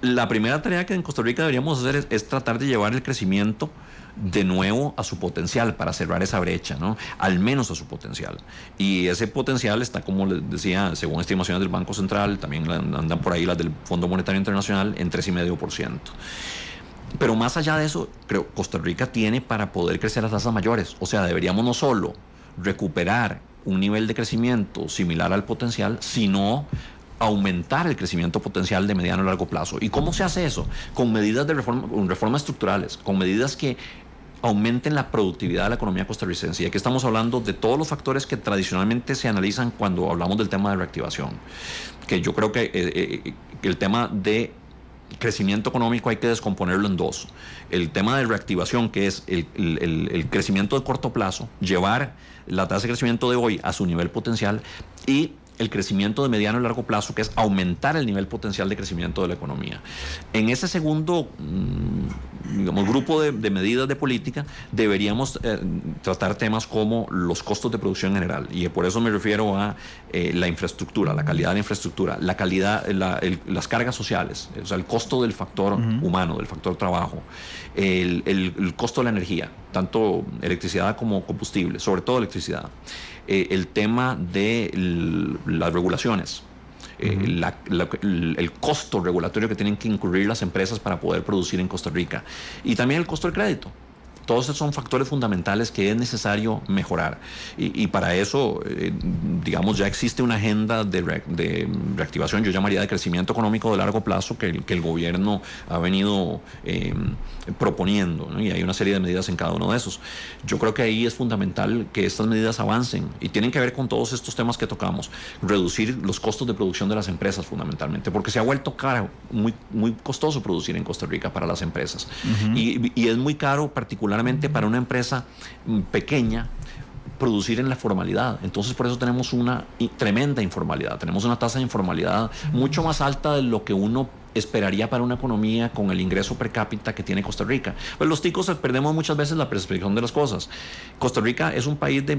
la primera tarea que en Costa Rica deberíamos hacer es tratar de llevar el crecimiento de nuevo a su potencial, para cerrar esa brecha, ¿no? Al menos a su potencial. Y ese potencial está, como les decía, según estimaciones del Banco Central, también andan por ahí las del Fondo Monetario Internacional, en 3,5%. Pero más allá de eso, creo que Costa Rica tiene para poder crecer a tasas mayores. O sea, deberíamos no solo recuperar un nivel de crecimiento similar al potencial, sino aumentar el crecimiento potencial de mediano y largo plazo. ¿Y cómo se hace eso? Con medidas de reformas estructurales, con medidas que aumenten la productividad de la economía costarricense. Y aquí estamos hablando de todos los factores que tradicionalmente se analizan cuando hablamos del tema de reactivación. Que yo creo que el tema de crecimiento económico hay que descomponerlo en dos. El tema de reactivación, que es el crecimiento de corto plazo, llevar la tasa de crecimiento de hoy a su nivel potencial, y el crecimiento de mediano y largo plazo, que es aumentar el nivel potencial de crecimiento de la economía. En ese segundo grupo de medidas de política deberíamos tratar temas como los costos de producción en general, y por eso me refiero a la infraestructura, la calidad de la infraestructura, la calidad, las cargas sociales, o sea, el costo del factor humano, del factor trabajo, el costo de la energía, tanto electricidad como combustible, sobre todo electricidad, el tema de las regulaciones, el costo regulatorio que tienen que incurrir las empresas para poder producir en Costa Rica, y también el costo del crédito. Todos esos son factores fundamentales que es necesario mejorar, y para eso, digamos, ya existe una agenda de reactivación, yo llamaría de crecimiento económico de largo plazo, que el gobierno ha venido proponiendo, ¿no? Y hay una serie de medidas en cada uno de esos. Yo creo que ahí es fundamental que estas medidas avancen, y tienen que ver con todos estos temas que tocamos. Reducir los costos de producción de las empresas, fundamentalmente, porque se ha vuelto caro, muy, muy costoso producir en Costa Rica para las empresas, y es muy caro, particularmente para una empresa pequeña, producir en la formalidad. Entonces, por eso tenemos una tremenda informalidad, tenemos una tasa de informalidad mucho más alta de lo que uno esperaría para una economía con el ingreso per cápita que tiene Costa Rica. Pues los ticos perdemos muchas veces la perspectiva de las cosas. Costa Rica es un país de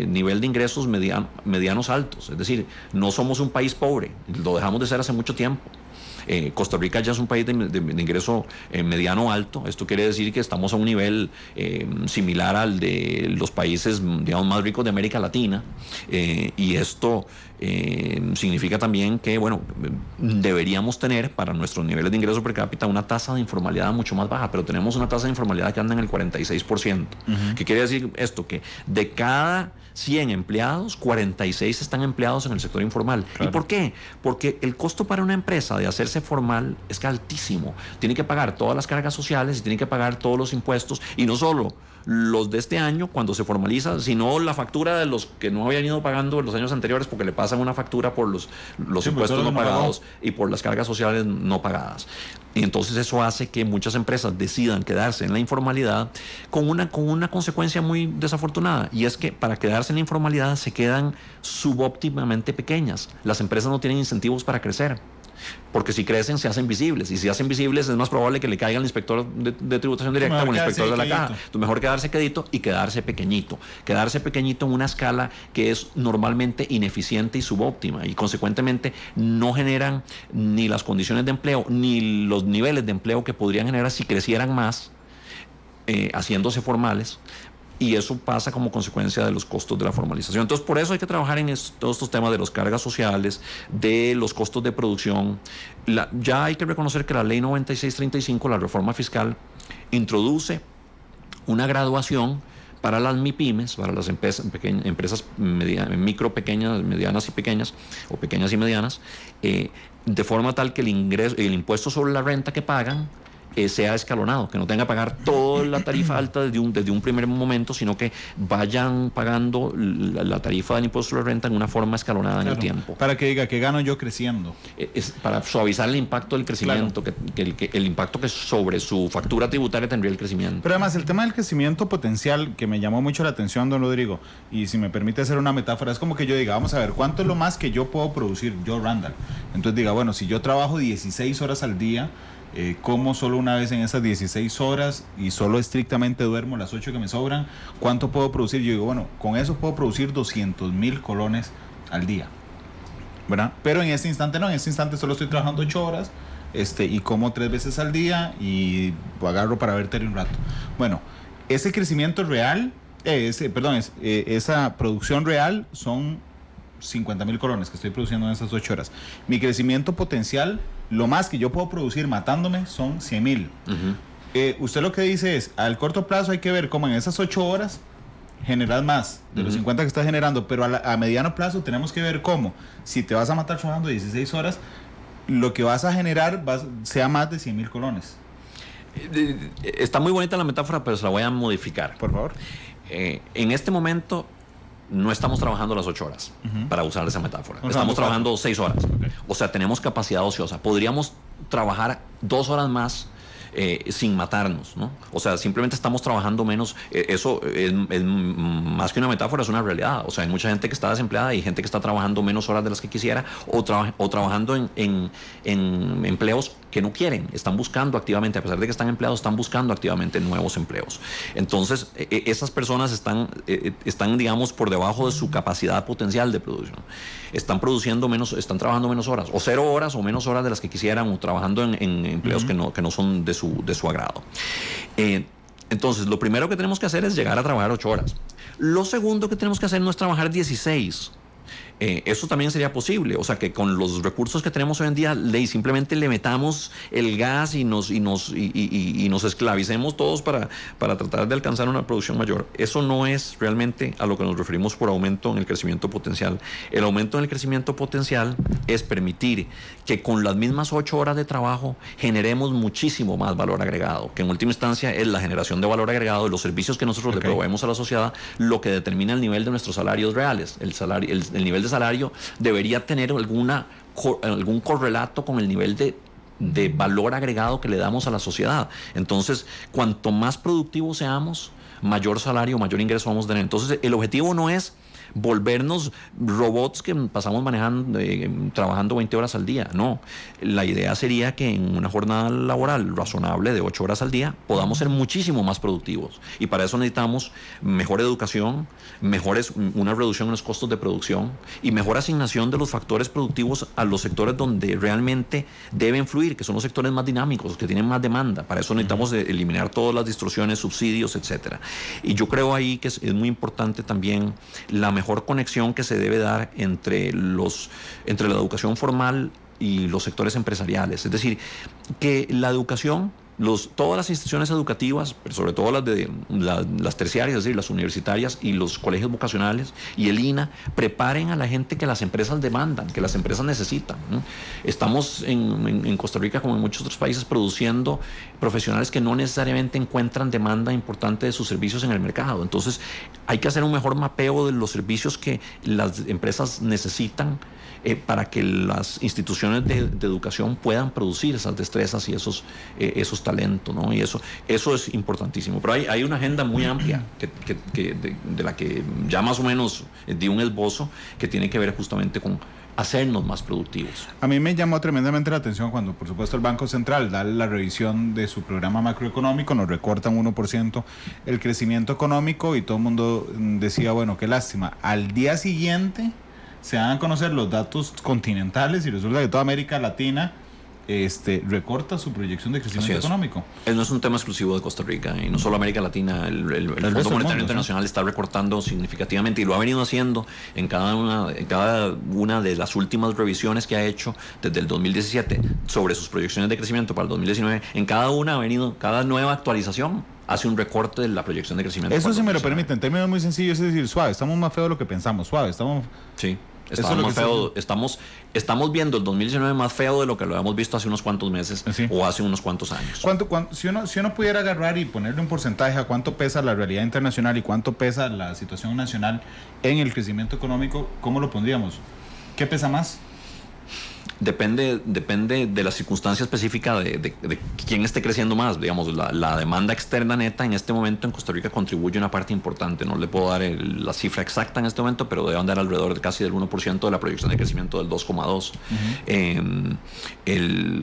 nivel de ingresos medianos altos, es decir, no somos un país pobre, lo dejamos de ser hace mucho tiempo. Costa Rica ya es un país de ingreso mediano alto. Esto quiere decir que estamos a un nivel similar al de los países, digamos, más ricos de América Latina, y esto significa también que, bueno, deberíamos tener para nuestros niveles de ingreso per cápita una tasa de informalidad mucho más baja, pero tenemos una tasa de informalidad que anda en el 46%. ¿Qué quiere decir esto? Que de cada 100 empleados, 46 están empleados en el sector informal. Claro. ¿Y por qué? Porque el costo para una empresa de hacerse formal es altísimo. Tiene que pagar todas las cargas sociales y tiene que pagar todos los impuestos, y no solo los de este año cuando se formaliza, sino la factura de los que no habían ido pagando en los años anteriores, porque le pasan una factura por los impuestos no pagados y por las cargas sociales no pagadas. Y entonces eso hace que muchas empresas decidan quedarse en la informalidad con una consecuencia muy desafortunada, y es que para quedarse en la informalidad se quedan subóptimamente pequeñas. Las empresas no tienen incentivos para crecer, porque si crecen se hacen visibles, y si se hacen visibles es más probable que le caiga al inspector de tributación directa o al inspector de la caja. Entonces mejor quedarse quedito y quedarse pequeñito en una escala que es normalmente ineficiente y subóptima, y consecuentemente no generan ni las condiciones de empleo ni los niveles de empleo que podrían generar si crecieran más, haciéndose formales. Y eso pasa como consecuencia de los costos de la formalización. Entonces, por eso hay que trabajar en todos estos temas de las cargas sociales, de los costos de producción. Ya hay que reconocer que la ley 9635, la reforma fiscal, introduce una graduación para las MIPYMES, para las empresas micro, pequeñas, medianas y pequeñas, o pequeñas y medianas, de forma tal que el impuesto sobre la renta que pagan sea escalonado, que no tenga que pagar toda la tarifa alta desde un primer momento, sino que vayan pagando la tarifa del impuesto sobre la renta en una forma escalonada, claro, en el tiempo. Para que diga, ¿qué gano yo creciendo? Es para suavizar el impacto del crecimiento, claro, el impacto que sobre su factura tributaria tendría el crecimiento. Pero además el tema del crecimiento potencial, que me llamó mucho la atención, don Rodrigo, y si me permite hacer una metáfora, es como que yo diga, vamos a ver, ¿cuánto es lo más que yo puedo producir, yo, Randall? Entonces diga, bueno, si yo trabajo 16 horas al día, como solo una vez en esas 16 horas y solo estrictamente duermo las 8 que me sobran, ¿cuánto puedo producir? Yo digo, bueno, con eso puedo producir 200,000 colones al día, ¿verdad? Pero en este instante no, en este instante solo estoy trabajando 8 horas y como 3 veces al día y agarro para ver tele un rato. Bueno, ese crecimiento real, esa producción real son 50.000 colones que estoy produciendo en esas 8 horas. Mi crecimiento potencial, lo más que yo puedo producir matándome, son 100.000. Usted lo que dice es, al corto plazo hay que ver cómo en esas 8 horas generas más de los 50 que estás generando, pero a mediano plazo tenemos que ver cómo, si te vas a matar trabajando 16 horas, lo que vas a generar sea más de 100.000 colones. Está muy bonita la metáfora, pero se la voy a modificar. Por favor. En este momento no estamos trabajando las 8 horas, para usar esa metáfora. Estamos trabajando 6 horas. Okay. O sea, tenemos capacidad ociosa. Podríamos trabajar 2 horas más sin matarnos, ¿no? O sea, simplemente estamos trabajando menos. Eso es más que una metáfora, es una realidad. O sea, hay mucha gente que está desempleada y gente que está trabajando menos horas de las que quisiera o trabajando en empleos que no quieren, están buscando activamente, a pesar de que están empleados, están buscando activamente nuevos empleos. Entonces, esas personas están, digamos, por debajo de su capacidad potencial de producción. Están produciendo menos, están trabajando menos horas, o 0 horas o menos horas de las que quisieran, o trabajando en empleos que no son de su agrado. Entonces, lo primero que tenemos que hacer es llegar a trabajar 8 horas. Lo segundo que tenemos que hacer no es trabajar 16. Eso también sería posible, o sea, que con los recursos que tenemos hoy en día simplemente le metamos el gas y nos esclavicemos todos para tratar de alcanzar una producción mayor. Eso no es realmente a lo que nos referimos por aumento en el crecimiento potencial. El aumento en el crecimiento potencial es permitir que con las mismas 8 horas de trabajo generemos muchísimo más valor agregado, que en última instancia es la generación de valor agregado de los servicios que nosotros le proveemos a la sociedad, lo que determina el nivel de nuestros salarios reales. El nivel de salario debería tener algún correlato con el nivel de valor agregado que le damos a la sociedad. Entonces, cuanto más productivos seamos, mayor salario, mayor ingreso vamos a tener. Entonces, el objetivo no es volvernos robots que pasamos trabajando 20 horas al día. No, la idea sería que en una jornada laboral razonable de 8 horas al día podamos ser muchísimo más productivos, y para eso necesitamos mejor educación, una reducción en los costos de producción y mejor asignación de los factores productivos a los sectores donde realmente deben fluir, que son los sectores más dinámicos, que tienen más demanda. Para eso necesitamos eliminar todas las distorsiones, subsidios, etcétera. Y yo creo ahí que es muy importante también la mejor conexión que se debe dar entre la educación formal y los sectores empresariales. Es decir, que la educación, todas las instituciones educativas, pero sobre todo las terciarias, es decir, las universitarias y los colegios vocacionales y el INA, preparen a la gente que las empresas demandan, que las empresas necesitan, ¿no? Estamos en Costa Rica, como en muchos otros países, produciendo profesionales que no necesariamente encuentran demanda importante de sus servicios en el mercado. Entonces, hay que hacer un mejor mapeo de los servicios que las empresas necesitan para que las instituciones de educación puedan producir esas destrezas y esos talentos, ¿no? Y eso es importantísimo. Pero hay una agenda muy amplia de la que ya más o menos di un esbozo, que tiene que ver justamente con hacernos más productivos. A mí me llamó tremendamente la atención cuando, por supuesto, el Banco Central da la revisión de su programa macroeconómico, nos recortan 1% el crecimiento económico, y todo el mundo decía, bueno, qué lástima. Al día siguiente se van a conocer los datos continentales y resulta que toda América Latina recorta su proyección de crecimiento económico. No es un tema exclusivo de Costa Rica, y no solo América Latina. El Fondo Monetario Internacional está recortando significativamente, y lo ha venido haciendo en cada una de las últimas revisiones que ha hecho desde el 2017 sobre sus proyecciones de crecimiento para el 2019. En cada nueva actualización hace un recorte de la proyección de crecimiento. Eso, si me lo permite, en términos muy sencillos, es decir, suave, estamos más feos de lo que pensamos, Sí. Estamos viendo el 2019 más feo de lo que lo habíamos visto hace unos cuantos meses, sí, o hace unos cuantos años. Si uno pudiera agarrar y ponerle un porcentaje a cuánto pesa la realidad internacional y cuánto pesa la situación nacional en el crecimiento económico, ¿cómo lo pondríamos? ¿Qué pesa más? Depende de la circunstancia específica de quién esté creciendo más. Digamos, la demanda externa neta en este momento en Costa Rica contribuye una parte importante. No le puedo dar la cifra exacta en este momento, pero debe andar alrededor de casi del 1% de la proyección de crecimiento del 2,2%.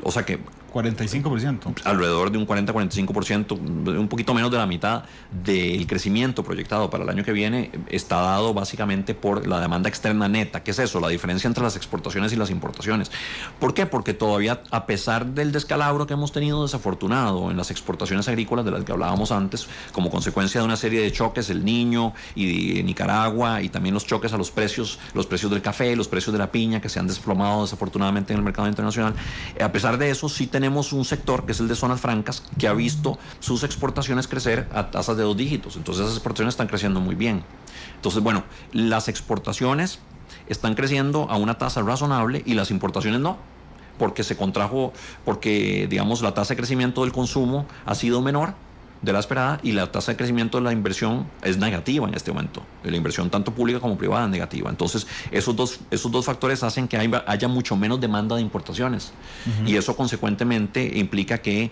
O sea que 45%. Alrededor de un 40-45%, un poquito menos de la mitad del crecimiento proyectado para el año que viene está dado básicamente por la demanda externa neta. ¿Qué es eso? La diferencia entre las exportaciones y las importaciones. ¿Por qué? Porque todavía, a pesar del descalabro que hemos tenido desafortunado en las exportaciones agrícolas de las que hablábamos antes, como consecuencia de una serie de choques, el Niño y de Nicaragua, y también los choques a los precios del café, los precios de la piña que se han desplomado desafortunadamente en el mercado internacional, a pesar de eso sí tenemos un sector que es el de zonas francas que ha visto sus exportaciones crecer a tasas de 2 dígitos. Entonces esas exportaciones están creciendo muy bien. Entonces, bueno, las exportaciones están creciendo a una tasa razonable y las importaciones no, porque se contrajo, porque digamos la tasa de crecimiento del consumo ha sido menor de la esperada y la tasa de crecimiento de la inversión es negativa en este momento. La inversión tanto pública como privada es negativa. Entonces esos dos factores hacen que haya mucho menos demanda de importaciones. Y eso consecuentemente implica que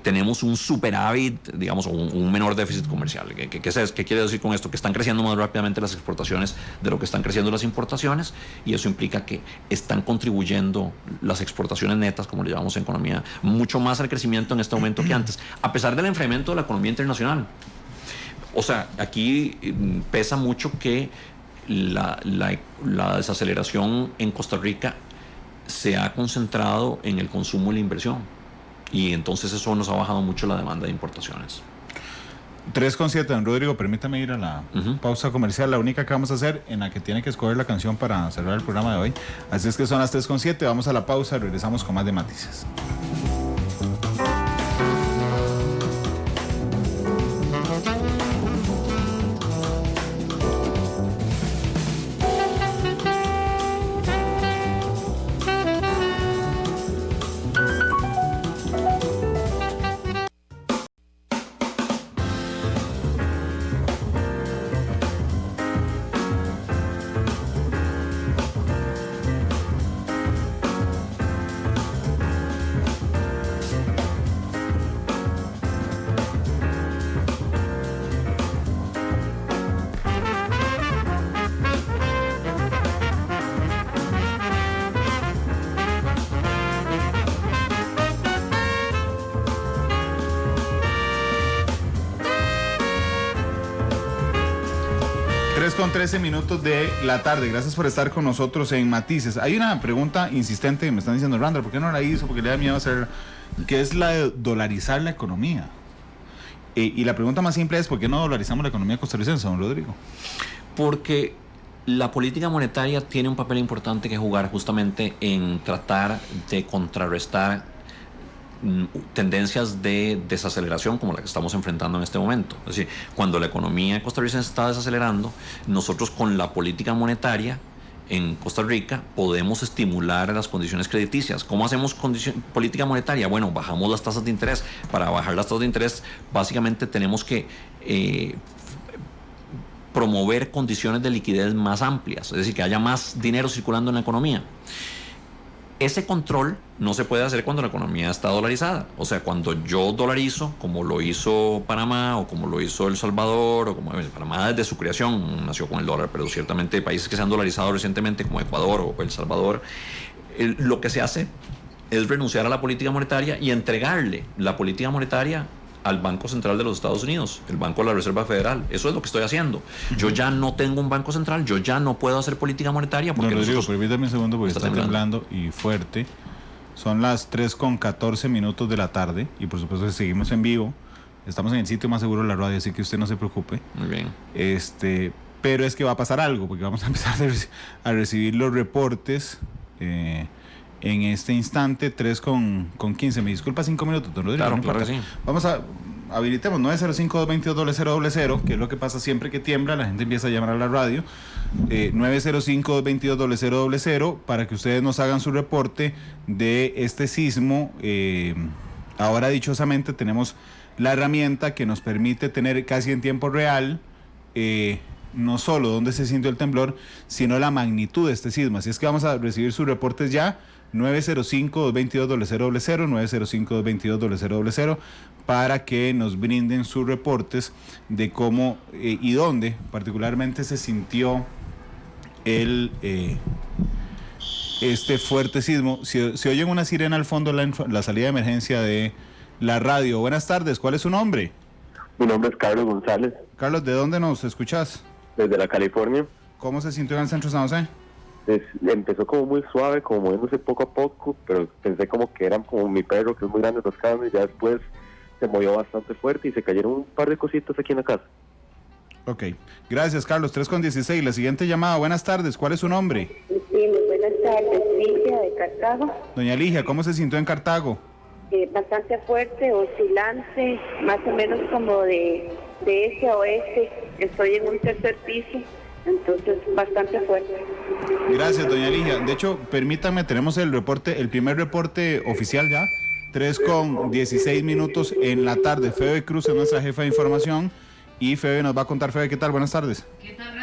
tenemos un superávit, digamos, o un menor déficit comercial. ¿Qué quiere decir con esto? Que están creciendo más rápidamente las exportaciones de lo que están creciendo las importaciones, y eso implica que están contribuyendo las exportaciones netas, como le llamamos en economía, mucho más al crecimiento en este momento que antes, a pesar del enfriamiento de la economía internacional. O sea, aquí pesa mucho que la desaceleración en Costa Rica se ha concentrado en el consumo y la inversión, y entonces eso nos ha bajado mucho la demanda de importaciones. 3:07, don Rodrigo, permítame ir a la pausa comercial, la única que vamos a hacer, en la que tiene que escoger la canción para cerrar el programa de hoy. Así es que son las 3:07, vamos a la pausa y regresamos con más de Matices. Con 13 minutos de la tarde. Gracias por estar con nosotros en Matices. Hay una pregunta insistente que me están diciendo, Randall, ¿por qué no la hizo? Porque le da miedo hacer, que es la de dolarizar la economía. Y la pregunta más simple es, ¿por qué no dolarizamos la economía costarricense, don Rodrigo? Porque la política monetaria tiene un papel importante que jugar justamente en tratar de contrarrestar tendencias de desaceleración como la que estamos enfrentando en este momento. Es decir, cuando la economía costarricense está desacelerando, nosotros con la política monetaria en Costa Rica podemos estimular las condiciones crediticias. ¿Cómo hacemos política monetaria? Bueno, bajamos las tasas de interés. Para bajar las tasas de interés, básicamente tenemos que promover condiciones de liquidez más amplias, es decir, que haya más dinero circulando en la economía. Ese control no se puede hacer cuando la economía está dolarizada. O sea, cuando yo dolarizo, como lo hizo Panamá o como lo hizo El Salvador, o como Panamá desde su creación nació con el dólar, pero ciertamente países que se han dolarizado recientemente como Ecuador o El Salvador, lo que se hace es renunciar a la política monetaria y entregarle la política monetaria al Banco Central de los Estados Unidos, el Banco de la Reserva Federal. Eso es lo que estoy haciendo. Yo ya no tengo un banco central, yo ya no puedo hacer política monetaria. Porque no, Rodrigo, permítame un segundo porque está temblando y fuerte. Son las 3:14 minutos de la tarde y por supuesto seguimos en vivo. Estamos en el sitio más seguro de la radio, así que usted no se preocupe. Muy bien. Pero es que va a pasar algo, porque vamos a empezar a recibir los reportes en este instante. 3:15. Me disculpa, 5 minutos, don Rodrigo. Claro que sí. Vamos a habilitemos 905-222-0000, que es lo que pasa siempre que tiembla, la gente empieza a llamar a la radio. 905-222-0000 para que ustedes nos hagan su reporte de este sismo. Ahora dichosamente tenemos la herramienta que nos permite tener casi en tiempo real no solo dónde se sintió el temblor, sino la magnitud de este sismo. Así es que vamos a recibir sus reportes ya. 905-222-0000, 905-222-0000, para que nos brinden sus reportes de cómo y dónde particularmente se sintió el este fuerte sismo. Si oyen una sirena al fondo, la salida de emergencia de la radio. Buenas tardes, ¿cuál es su nombre? Mi nombre es Carlos González. Carlos, ¿de dónde nos escuchas? Desde la California. ¿Cómo se sintió en el centro de San José? Empezó como muy suave, como moviéndose poco a poco, pero pensé como que eran como mi perro, que es muy grande, los cables, y ya después se movió bastante fuerte y se cayeron un par de cositas aquí en la casa. Ok, gracias Carlos, 3:16, la siguiente llamada, buenas tardes, ¿cuál es su nombre? Sí, muy buenas tardes, Ligia de Cartago. Doña Ligia, ¿cómo se sintió en Cartago? Bastante fuerte, oscilante, más o menos como de este a oeste. Estoy en un tercer piso, entonces bastante fuerte. Gracias, doña Ligia. De hecho, permítanme, tenemos el primer reporte oficial ya, 3:16 en la tarde. Febe Cruz es nuestra jefa de información y Febe nos va a contar. Febe, ¿qué tal? Buenas tardes. ¿Qué tal,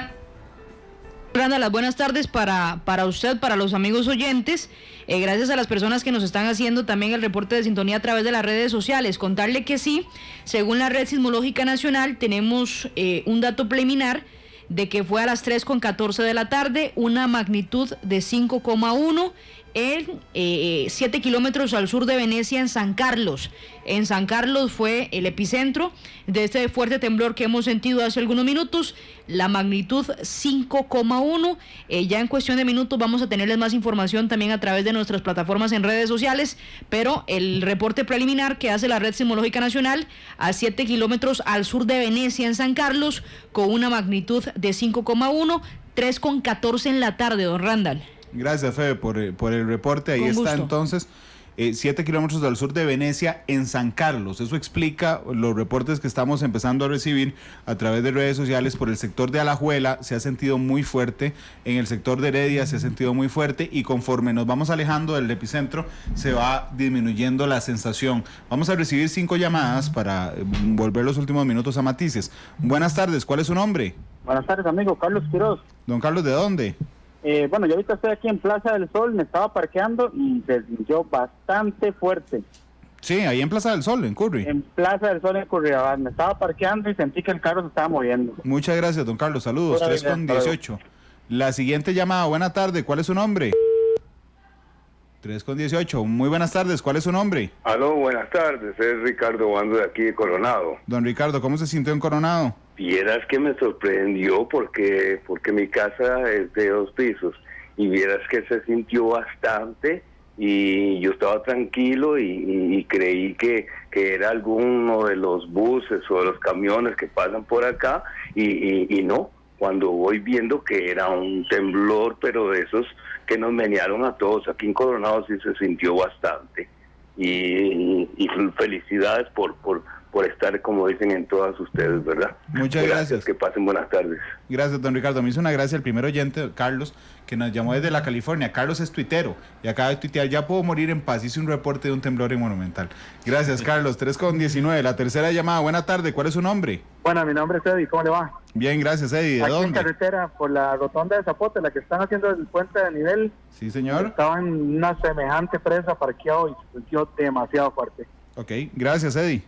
Randa? Las buenas tardes para usted, para los amigos oyentes. Gracias a las personas que nos están haciendo también el reporte de sintonía a través de las redes sociales. Contarle que sí, según la Red Sismológica Nacional, tenemos un dato preliminar de que fue a las 3:14 de la tarde, una magnitud de 5,1 en 7 kilómetros al sur de Venecia, en San Carlos. En San Carlos fue el epicentro de este fuerte temblor que hemos sentido hace algunos minutos, la magnitud 5,1. Ya en cuestión de minutos vamos a tenerles más información también a través de nuestras plataformas en redes sociales, pero el reporte preliminar que hace la Red Sismológica Nacional a 7 kilómetros al sur de Venecia, en San Carlos, con una magnitud de 5,1, 3:14 en la tarde, don Randall. Gracias, Febe, por el reporte. Ahí Con está gusto. entonces, 7 kilómetros al sur de Venecia, en San Carlos. Eso explica los reportes que estamos empezando a recibir a través de redes sociales. Por el sector de Alajuela se ha sentido muy fuerte, en el sector de Heredia se ha sentido muy fuerte, y conforme nos vamos alejando del epicentro se va disminuyendo la sensación. Vamos a recibir 5 llamadas para volver los últimos minutos a matices. Buenas tardes, ¿cuál es su nombre? Buenas tardes, amigo. Carlos Quiroz. Don Carlos, ¿de dónde? Bueno, yo ahorita estoy aquí en Plaza del Sol, me estaba parqueando y se sintió bastante fuerte. Sí, ahí en Plaza del Sol, en Curry. En Plaza del Sol, en Curridabat. Me estaba parqueando y sentí que el carro se estaba moviendo. Muchas gracias, don Carlos. Saludos. Buena 3:18. La siguiente llamada. Buena tarde. ¿Cuál es su nombre? 3:18. Muy buenas tardes. ¿Cuál es su nombre? Aló, buenas tardes. Es Ricardo Bando de aquí de Coronado. Don Ricardo, ¿cómo se sintió en Coronado? Vieras que me sorprendió porque mi casa es de 2 pisos y vieras que se sintió bastante y yo estaba tranquilo y creí que era alguno de los buses o de los camiones que pasan por acá y no, cuando voy viendo que era un temblor, pero de esos que nos menearon a todos. Aquí en Coronado sí se sintió bastante y felicidades por estar, como dicen, en todas ustedes, ¿verdad? Muchas gracias. Que pasen buenas tardes. Gracias, don Ricardo. Me hizo una gracia el primer oyente, Carlos, que nos llamó desde la California. Carlos es tuitero y acaba de tuitear: ya puedo morir en paz. Hice un reporte de un temblor en Monumental. Gracias, Carlos. 3:19. La tercera llamada. Buena tarde. ¿Cuál es su nombre? Bueno, mi nombre es Eddie, ¿cómo le va? Bien, gracias, Eddie. ¿De aquí dónde? en carretera, por la rotonda de Zapote, la que están haciendo el puente de nivel. Sí, señor. Estaba en una semejante presa parqueado y se sintió demasiado fuerte. Ok, gracias, Eddie.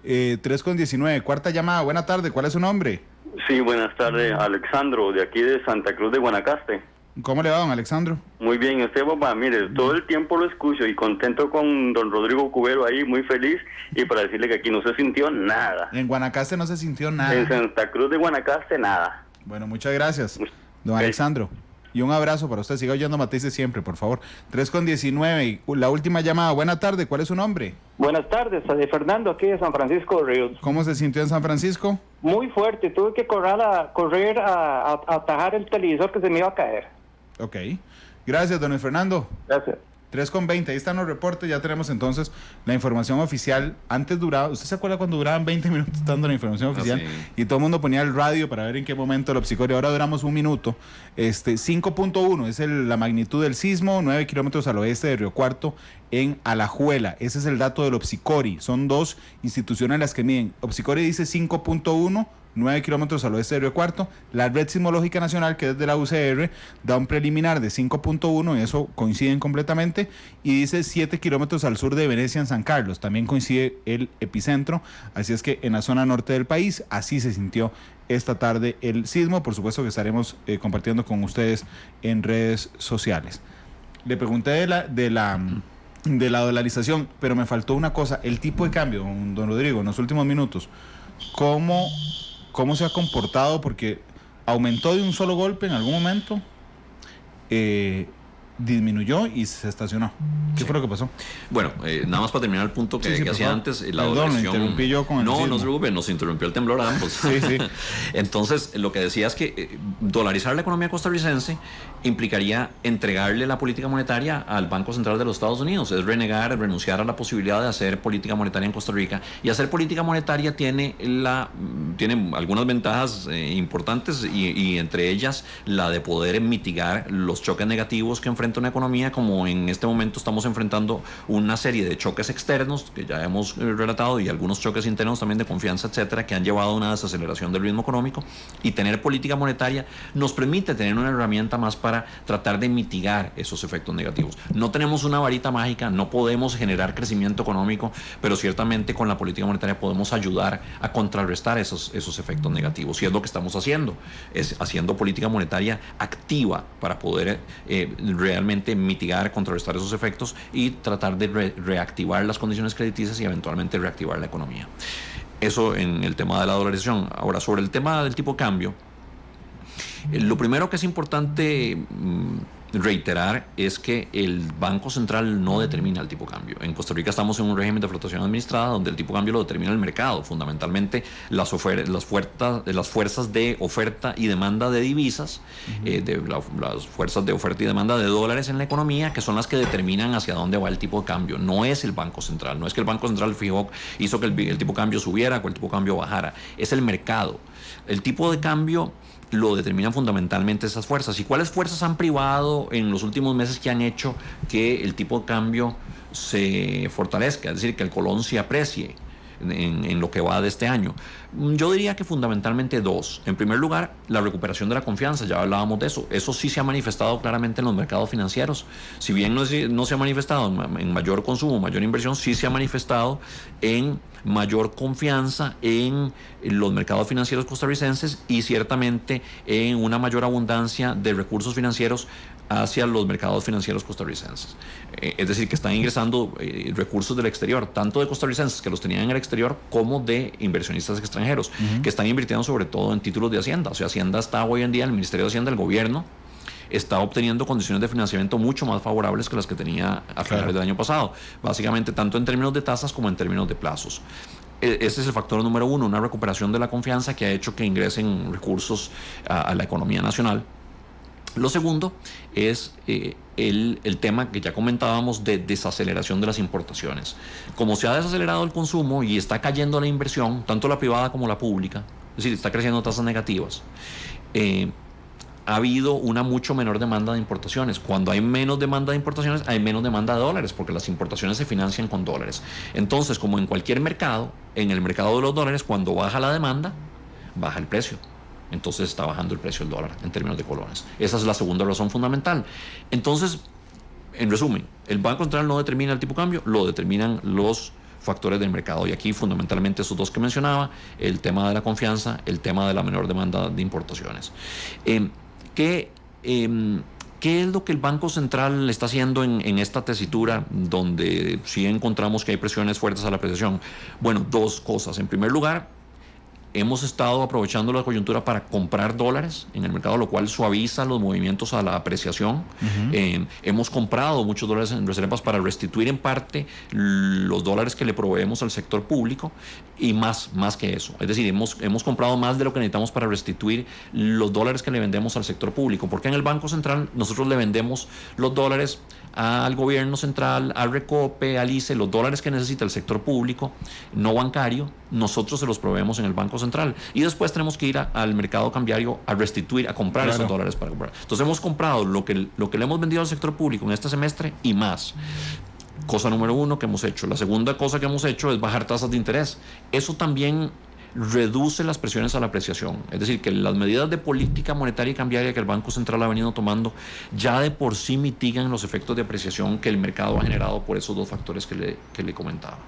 3:19, cuarta llamada. Buena tarde, ¿cuál es su nombre? Sí, buenas tardes, Alexandro, de aquí de Santa Cruz de Guanacaste. ¿Cómo le va, don Alexandro? Muy bien, ¿y usted, papá? Mire, todo el tiempo lo escucho y contento con don Rodrigo Cubero ahí, muy feliz, y para decirle que aquí no se sintió nada. En Guanacaste no se sintió nada. En Santa Cruz de Guanacaste, nada. Bueno, muchas gracias, don Alexandro. Y un abrazo para usted. Siga oyendo Matices siempre, por favor. 3:19. La última llamada. Buena tarde. ¿Cuál es su nombre? Buenas tardes, Fernando, aquí de San Francisco de Ríos. ¿Cómo se sintió en San Francisco? Muy fuerte. Tuve que correr a atajar el televisor que se me iba a caer. Ok. Gracias, don Fernando. Gracias. 3:20, ahí están los reportes, ya tenemos entonces la información oficial. Antes duraba, ¿usted se acuerda cuando duraban 20 minutos dando la información oficial? Sí. Y todo el mundo ponía el radio para ver en qué momento lo psicólogo. Ahora duramos un minuto. 5.1 es la magnitud del sismo, 9 kilómetros al oeste de Río Cuarto, en Alajuela. Ese es el dato del Opsicori. Son 2 instituciones las que miden. Opsicori dice 5.1, 9 kilómetros al oeste de Río Cuarto. La Red Sismológica Nacional, que es de la UCR, da un preliminar de 5.1, y eso coinciden completamente, y dice 7 kilómetros al sur de Venecia, en San Carlos. También coincide el epicentro, así es que en la zona norte del país, así se sintió esta tarde el sismo. Por supuesto que estaremos compartiendo con ustedes en redes sociales. Le pregunté de la dolarización, pero me faltó una cosa, el tipo de cambio, don Rodrigo, en los últimos minutos, ¿cómo se ha comportado? Porque aumentó de un solo golpe en algún momento, disminuyó y se estacionó. ¿Qué fue lo que pasó? Bueno, nada más para terminar el punto que hacía antes, la dolarización. Interrumpí yo con el No se preocupe, nos interrumpió el temblor a ambos. Sí. Entonces, lo que decía es que dolarizar la economía costarricense implicaría entregarle la política monetaria al Banco Central de los Estados Unidos. Es renunciar a la posibilidad de hacer política monetaria en Costa Rica. Y hacer política monetaria tiene algunas ventajas importantes y entre ellas la de poder mitigar los choques negativos que enfrenta una economía, como en este momento estamos enfrentando una serie de choques externos que ya hemos relatado y algunos choques internos también de confianza, etcétera, que han llevado a una desaceleración del ritmo económico. Y tener política monetaria nos permite tener una herramienta más para tratar de mitigar esos efectos negativos. No tenemos una varita mágica, no podemos generar crecimiento económico, pero ciertamente con la política monetaria podemos ayudar a contrarrestar esos efectos negativos. Y es lo que estamos haciendo, es haciendo política monetaria activa para poder realmente mitigar, contrarrestar esos efectos y tratar de reactivar las condiciones crediticias y eventualmente reactivar la economía. Eso en el tema de la dolarización. Ahora, sobre el tema del tipo de cambio, lo primero que es importante reiterar es que el Banco Central no determina el tipo de cambio. En Costa Rica estamos en un régimen de flotación administrada donde el tipo de cambio lo determina el mercado, fundamentalmente las fuerzas de oferta y demanda de divisas, las fuerzas de oferta y demanda de dólares en la economía, que son las que determinan hacia dónde va el tipo de cambio. No es el Banco Central, no es que el Banco Central hizo que el tipo de cambio subiera o que el tipo de cambio bajara, es el mercado. El tipo de cambio lo determinan fundamentalmente esas fuerzas. ¿Y cuáles fuerzas han privado en los últimos meses que han hecho que el tipo de cambio se fortalezca? Es decir, que el colón se aprecie en lo que va de este año. Yo diría que fundamentalmente dos. En primer lugar, la recuperación de la confianza, ya hablábamos de eso. Eso sí se ha manifestado claramente en los mercados financieros. Si bien no se ha manifestado en mayor consumo, mayor inversión, sí se ha manifestado en mayor confianza en los mercados financieros costarricenses y ciertamente en una mayor abundancia de recursos financieros hacia los mercados financieros costarricenses. Es decir, que están ingresando recursos del exterior, tanto de costarricenses que los tenían en el exterior como de inversionistas extranjeros, que están invirtiendo sobre todo en títulos de Hacienda. O sea, Hacienda está hoy en día, el Ministerio de Hacienda, el gobierno, está obteniendo condiciones de financiamiento mucho más favorables que las que tenía a finales del año pasado, básicamente tanto en términos de tasas como en términos de plazos. Ese es el factor número uno, una recuperación de la confianza que ha hecho que ingresen recursos a la economía nacional. Lo segundo es el tema que ya comentábamos de desaceleración de las importaciones. Como se ha desacelerado el consumo y está cayendo la inversión, tanto la privada como la pública, es decir, está creciendo tasas negativas, ha habido una mucho menor demanda de importaciones. Cuando hay menos demanda de importaciones, hay menos demanda de dólares, porque las importaciones se financian con dólares. Entonces, como en cualquier mercado, en el mercado de los dólares, cuando baja la demanda, baja el precio. Entonces está bajando el precio del dólar en términos de colones. Esa es la segunda razón fundamental. Entonces, en resumen, el Banco Central no determina el tipo de cambio, lo determinan los factores del mercado. Y aquí fundamentalmente esos dos que mencionaba, el tema de la confianza, el tema de la menor demanda de importaciones. ¿Qué es lo que el Banco Central está haciendo en esta tesitura donde sí encontramos que hay presiones fuertes a la apreciación? Bueno, dos cosas. En primer lugar, hemos estado aprovechando la coyuntura para comprar dólares en el mercado, lo cual suaviza los movimientos a la apreciación. Hemos comprado muchos dólares en reservas para restituir en parte los dólares que le proveemos al sector público y más que eso. Es decir, hemos comprado más de lo que necesitamos para restituir los dólares que le vendemos al sector público. Porque en el Banco Central nosotros le vendemos los dólares al gobierno central, al Recope, al ICE, los dólares que necesita el sector público, no bancario, nosotros se los proveemos en el Banco Central. Y después tenemos que ir al mercado cambiario a restituir, a comprar esos dólares para comprar. Entonces hemos comprado lo que le hemos vendido al sector público en este semestre y más. Cosa número uno que hemos hecho. La segunda cosa que hemos hecho es bajar tasas de interés. Eso también reduce las presiones a la apreciación. Es decir, que las medidas de política monetaria y cambiaria que el Banco Central ha venido tomando ya de por sí mitigan los efectos de apreciación que el mercado ha generado por esos dos factores que le comentaba.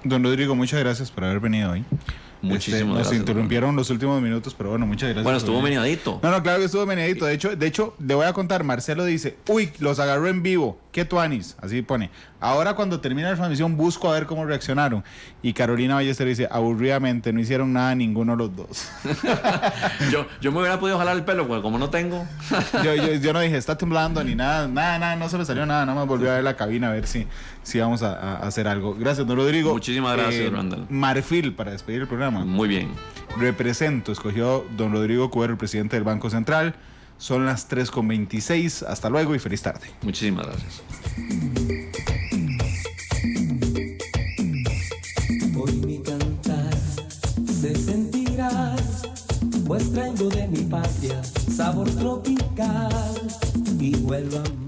Don Rodrigo, muchas gracias por haber venido hoy. Muchísimas gracias. Nos interrumpieron los últimos minutos, pero bueno, muchas gracias. Bueno, estuvo meneadito. No, claro que estuvo meneadito. De hecho, le voy a contar, Marcelo dice, uy, los agarró en vivo, qué tuanis, así pone. Ahora cuando termina la transmisión busco a ver cómo reaccionaron. Y Carolina Ballester dice, aburridamente, no hicieron nada ninguno de los dos. yo me hubiera podido jalar el pelo, pues como no tengo. yo no dije, está temblando ni nada, no se me salió nada más volvió a ver la cabina a ver si vamos a hacer algo. Gracias, don Rodrigo. Muchísimas gracias, Randall. Marfil, para despedir el programa. Muy bien. Represento, escogió don Rodrigo Cubero, el presidente del Banco Central. Son las 3:26. Hasta luego y feliz tarde. Muchísimas gracias. Hoy mi cantar se sentirá, pues traigo de mi patria sabor tropical y vuelvo a